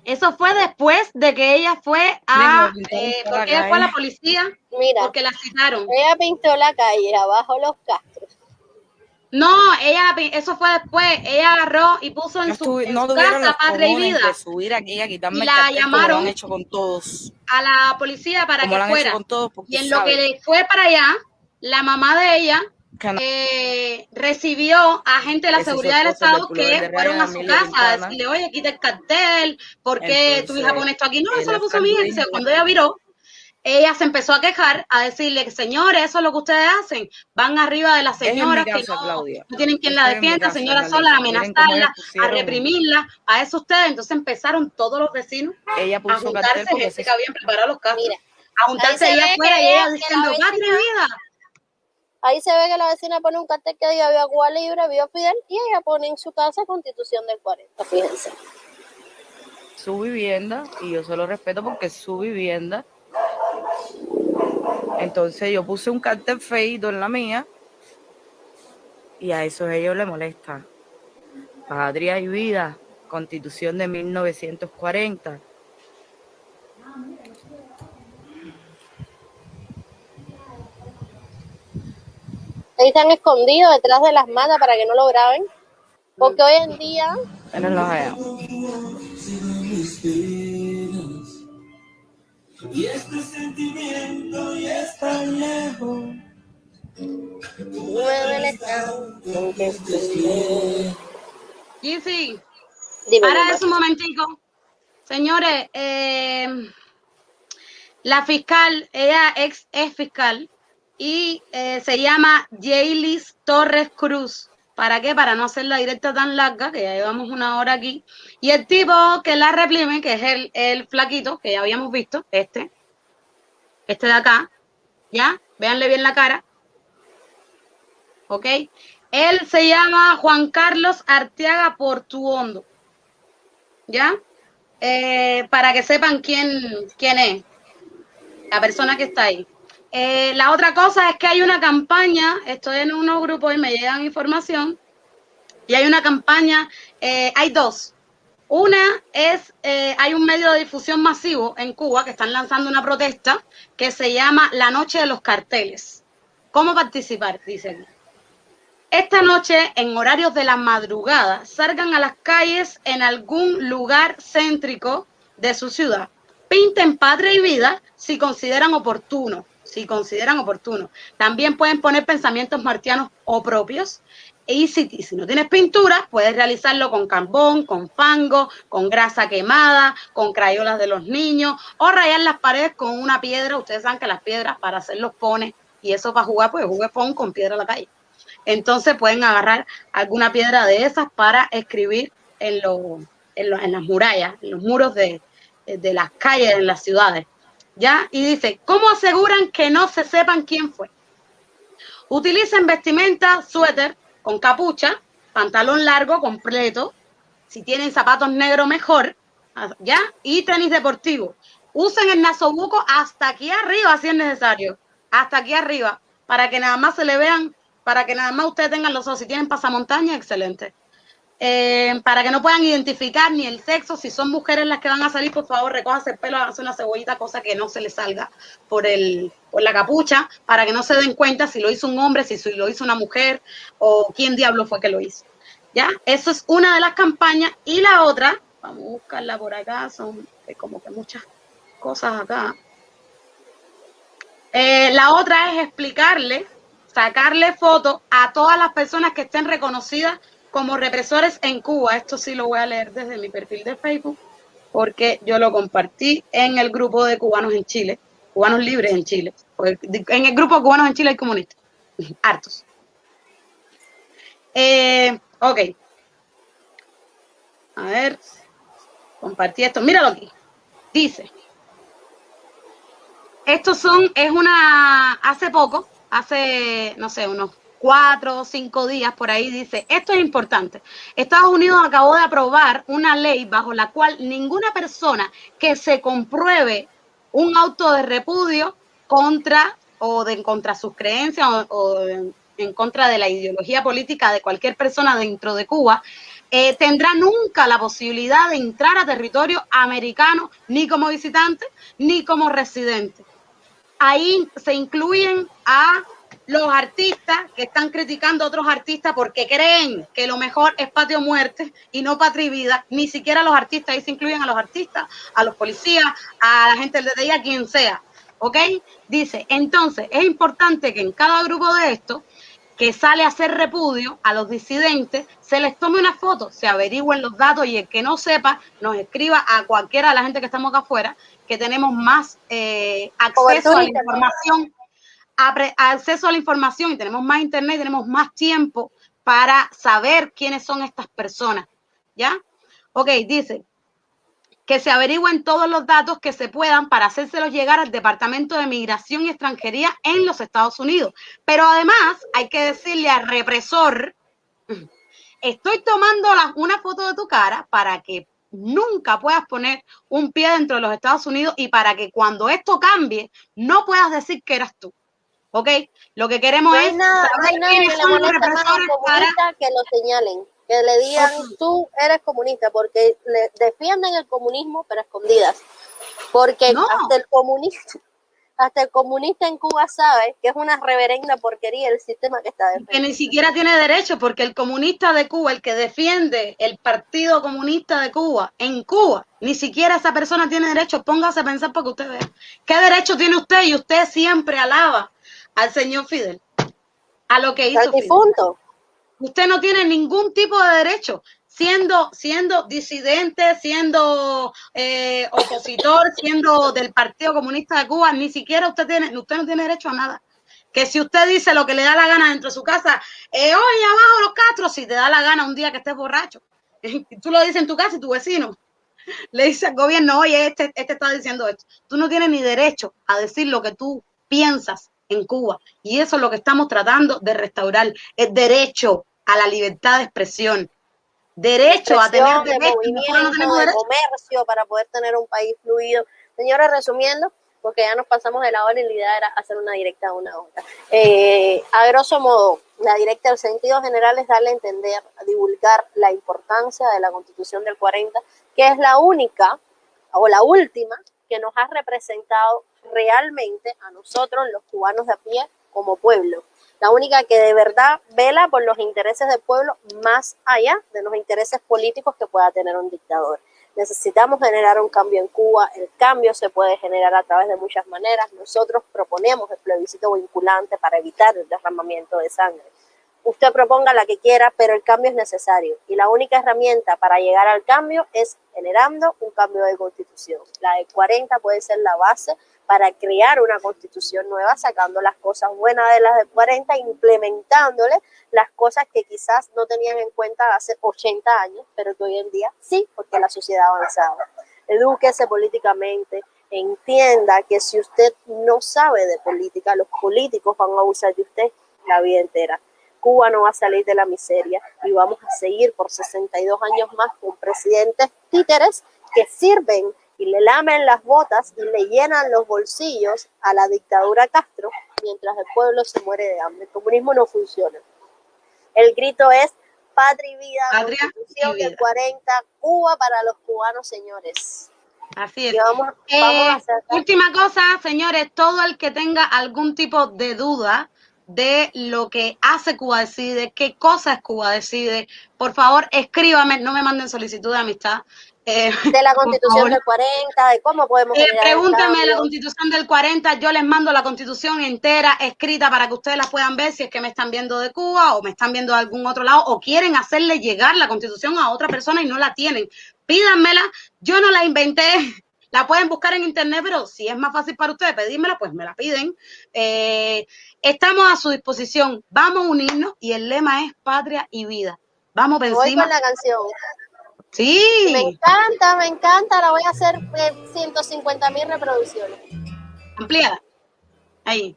Eso fue después de que ella fue a, porque ella fue a la policía, Mira, porque la citaron. ella pintó la calle abajo los castros. No, eso fue después. Ella agarró y puso en su casa Patria y Vida. Subir aquí a quitarme Y el la cartel, como lo llamaron han hecho con todos. a la policía para Como que lo han hecho fuera. con todos, porque Y en lo que saben le fue para allá, la mamá de ella que no- recibió a gente de la Ese seguridad del esposo del Estado Club que de fueron Ryan, a su Emilio casa a Quintana. decirle, oye, quita el cartel, ¿por qué tu hija Entonces, pone esto aquí? No, él eso lo puso hasta mi hija. el Entonces, fin- cuando ella viró, ella se empezó a quejar, a decirle, señores, eso es lo que ustedes hacen, van arriba de las Es en mi señoras casa, que no, Claudia. no tienen quien la Estoy en mi defienda, casa, señora Alicia. sola, a Miren cómo amenazarla, ellos a pusieron- reprimirla, a eso ustedes. Entonces empezaron todos los vecinos Ella a puso cartel juntarse, porque gente que habían preparado los casos, Mira, a juntarse ahí se allá ve afuera que y ella ella- que diciendo, la vecina- patria y vida. Ahí se ve que la vecina pone un cartel que diga viva Cuba libre, viva Fidel, y ella pone en su casa Constitución del 40, fíjense. su vivienda, y yo se lo respeto porque es su vivienda. Entonces yo puse un cartel feíto en la mía, y a eso a ellos les molesta. Patria y vida, Constitución de 1940. Ahí están escondidos detrás de las matas para que no lo graben, porque hoy en día Mírenlos allá. mueve el estado en que estoy. Gizzy, Dime, para mamá. eso un momentico. Señores, la fiscal, ella es fiscal y se llama Jaylis Torres Cruz. ¿Para qué? Para no hacer la directa tan larga, que ya llevamos 1 hora aquí. Y el tipo que la reprime, que es el flaquito, que ya habíamos visto, este de acá, ¿ya? Véanle bien la cara. ¿Ok? Él se llama Juan Carlos Arteaga Portuondo. ¿Ya? Para que sepan quién es la persona que está ahí. La otra cosa es que hay una campaña, estoy en unos grupos y me llegan información, y hay una campaña, hay dos. Una es, hay un medio de difusión masivo en Cuba que están lanzando una protesta que se llama La Noche de los Carteles. ¿Cómo participar? Dice aquí. Esta noche, en horarios de la madrugada, salgan a las calles en algún lugar céntrico de su ciudad. Pinten patria y vida si consideran oportuno. También pueden poner pensamientos martianos o propios. Y si no tienes pintura, puedes realizarlo con carbón, con fango, con grasa quemada, con crayolas de los niños, o rayar las paredes con una piedra. Ustedes saben que las piedras para hacer los pones, y eso para jugar, pues jugué pon con piedra a la calle. Entonces pueden agarrar alguna piedra de esas para escribir en las murallas, en los muros de las calles, en las ciudades. ¿Ya? Y dice, ¿cómo aseguran que no se sepan quién fue? Utilicen vestimenta, suéter con capucha, pantalón largo completo, si tienen zapatos negros mejor, ¿ya? Y tenis deportivo. Usen el nasobuco hasta aquí arriba si es necesario, hasta aquí arriba, para que nada más se le vean, para que nada más ustedes tengan los ojos. Si tienen pasamontaña, excelente. Para que no puedan identificar ni el sexo. Si son mujeres las que van a salir, por favor, recójase el pelo, hágase una cebollita, cosa que no se le salga por la capucha, para que no se den cuenta si lo hizo un hombre, si lo hizo una mujer, o quién diablo fue que lo hizo. ¿Ya? Eso es una de las campañas. Y la otra, vamos a buscarla por acá, son como que muchas cosas acá. La otra es explicarle, sacarle fotos a todas las personas que estén reconocidas como represores en Cuba. Esto sí lo voy a leer desde mi perfil de Facebook, porque yo lo compartí en el grupo de cubanos en Chile, cubanos libres en Chile. En el grupo de cubanos en Chile hay comunistas, hartos. Ok. A ver, compartí esto. Míralo aquí. Dice, hace poco, hace, no sé, unos 4 o 5 días por ahí, dice, esto es importante. Estados Unidos acabó de aprobar una ley bajo la cual ninguna persona que se compruebe un auto de repudio contra sus creencias o en contra de la ideología política de cualquier persona dentro de Cuba, tendrá nunca la posibilidad de entrar a territorio americano, ni como visitante, ni como residente. Ahí se incluyen a los artistas que están criticando a otros artistas porque creen que lo mejor es patria o muerte y no patria y vida. Ni siquiera los artistas, ahí se incluyen a los artistas, a los policías, a la gente del DTI, a quien sea. ¿Ok? Dice, entonces, es importante que en cada grupo de estos que sale a hacer repudio a los disidentes, se les tome una foto, se averigüen los datos y el que no sepa, nos escriba a cualquiera de la gente que estamos acá afuera, que tenemos más acceso a la información, acceso a la información y tenemos más internet, tenemos más tiempo para saber quiénes son estas personas, ¿ya? Ok, dice que se averigüen todos los datos que se puedan para hacérselos llegar al Departamento de Migración y Extranjería en los Estados Unidos. Pero además hay que decirle al represor, estoy tomando una foto de tu cara para que nunca puedas poner un pie dentro de los Estados Unidos y para que cuando esto cambie no puedas decir que eras tú. ¿Ok? Lo que queremos es saber quiénes son los represores para que lo señalen, que le digan tú eres comunista, porque le defienden el comunismo pero escondidas, porque No. hasta el comunista en Cuba sabe que es una reverenda porquería el sistema que está defendiendo. Que ni siquiera tiene derecho, porque el comunista de Cuba, el que defiende el Partido Comunista de Cuba, en Cuba, ni siquiera esa persona tiene derecho. Póngase a pensar para que usted vea. ¿Qué derecho tiene usted? Y usted siempre alaba al señor Fidel, a lo que hizo Al difunto. Fidel. Usted no tiene ningún tipo de derecho, siendo disidente, siendo opositor, siendo del Partido Comunista de Cuba, ni siquiera usted no tiene derecho a nada. Que si usted dice lo que le da la gana dentro de su casa, oye, abajo los Castro, si te da la gana un día que estés borracho, tú lo dices en tu casa y tu vecino le dice al gobierno, oye, este está diciendo esto. Tú no tienes ni derecho a decir lo que tú piensas en Cuba. Y eso es lo que estamos tratando de restaurar. El derecho a la libertad de expresión. Derecho a tener de derecho. movimiento, de comercio, para poder tener un país fluido. Señores, resumiendo, porque ya nos pasamos de la hora y la idea era hacer una directa de una hora. A grosso modo, la directa del sentido general es darle a entender, a divulgar la importancia de la Constitución del 40, que es la única o la última que nos ha representado realmente a nosotros, los cubanos de a pie, como pueblo. La única que de verdad vela por los intereses del pueblo más allá de los intereses políticos que pueda tener un dictador. Necesitamos generar un cambio en Cuba. El cambio se puede generar a través de muchas maneras. Nosotros proponemos el plebiscito vinculante para evitar el derramamiento de sangre. Usted proponga la que quiera, pero el cambio es necesario. Y la única herramienta para llegar al cambio es generando un cambio de constitución. La de 40 puede ser la base para crear una constitución nueva, sacando las cosas buenas de las de 40, implementándole las cosas que quizás no tenían en cuenta hace 80 años, pero que hoy en día sí, porque la sociedad ha avanzado. Edúquese políticamente, entienda que si usted no sabe de política, los políticos van a abusar de usted la vida entera. Cuba no va a salir de la miseria y vamos a seguir por 62 años más con presidentes títeres que sirven y le lamen las botas y le llenan los bolsillos a la dictadura Castro mientras el pueblo se muere de hambre. El comunismo no funciona. El grito es patria y vida, Patria Constitución y vida. del 40, Cuba para los cubanos, señores. Así es. Y vamos a hacer... Última cosa, señores, todo el que tenga algún tipo de duda de lo que hace Cuba Decide, qué cosa es Cuba Decide, por favor, escríbame, no me manden solicitud de amistad. De la Constitución del 40, de cómo podemos generar pregúntame el la cambio. Constitución del 40, yo les mando la Constitución entera, escrita, para que ustedes la puedan ver si es que me están viendo de Cuba o me están viendo de algún otro lado o quieren hacerle llegar la Constitución a otra persona y no la tienen. Pídanmela, yo no la inventé, la pueden buscar en internet, pero si es más fácil para ustedes pedírmela, pues me la piden. Estamos a su disposición, vamos a unirnos y el lema es patria y vida. Vamos por Voy encima. con la canción. Sí. Me encanta, la voy a hacer 150,000 reproducciones. Amplíala. Ahí.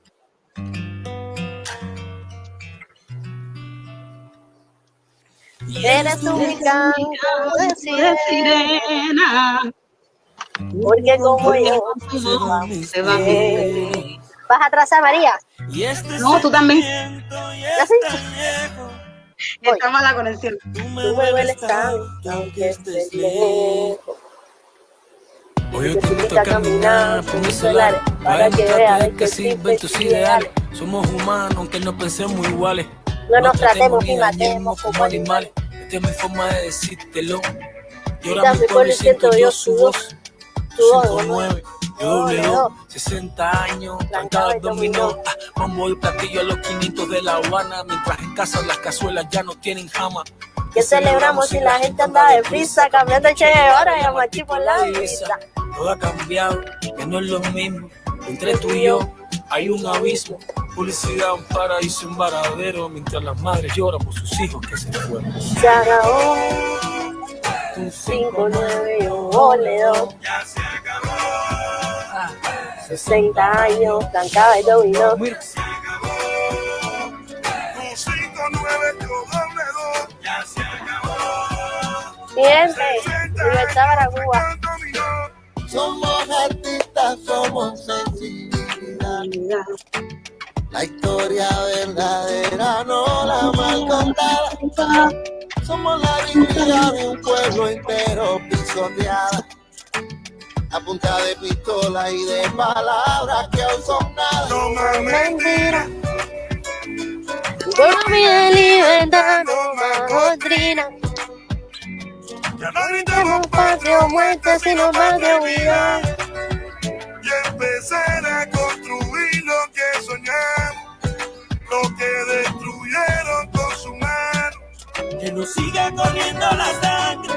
Eres tú mi canto de de sirena, sirena. porque como yo Se va mi vas atrás a María. No, tú también. ¿Así? Voy. Está mala conexión. Tú me dueles tanto, aunque estés lejos. Hoy yo te invito a caminar por mis solares para que veas que existen tus ideales. Somos humanos aunque no pensemos iguales. No nos tratemos ni ni matemos como como animales. Esta es mi forma de decírtelo. Llora Quita mi mi pueblo y siento yo su voz. Tu voz, 5-9, yo doble 2, 60 años, trancada el dominó. Mambo y platillo a los 500 de La Habana. Mientras en casa las cazuelas ya no tienen jama. que celebramos si la gente anda de prisa, cambiando el Che Guevara y a Machi por la vista. Todo ha cambiado, ya no es lo mismo. Entre tú y yo hay un abismo. Publicidad, un paraíso, un varadero. Mientras las madres lloran por sus hijos que se fueron. Se acabó. Un 5-9 y un gole 2. 60 años, trancaba el dominó. Mira, Siempre, libertad para Cuba. Somos artistas, somos sensibilidad. La historia verdadera no la mal contada. Somos la dignidad de un pueblo entero pisoteada. A punta de pistola y de palabras que aún son nada. No más mentira. Por mi de libertad, no más doctrina. Ya no No gritemos patria o muerte, sino patria o vida. y empezar a construir lo que soñamos, lo que destruyeron con su mano. Que nos siga corriendo la sangre,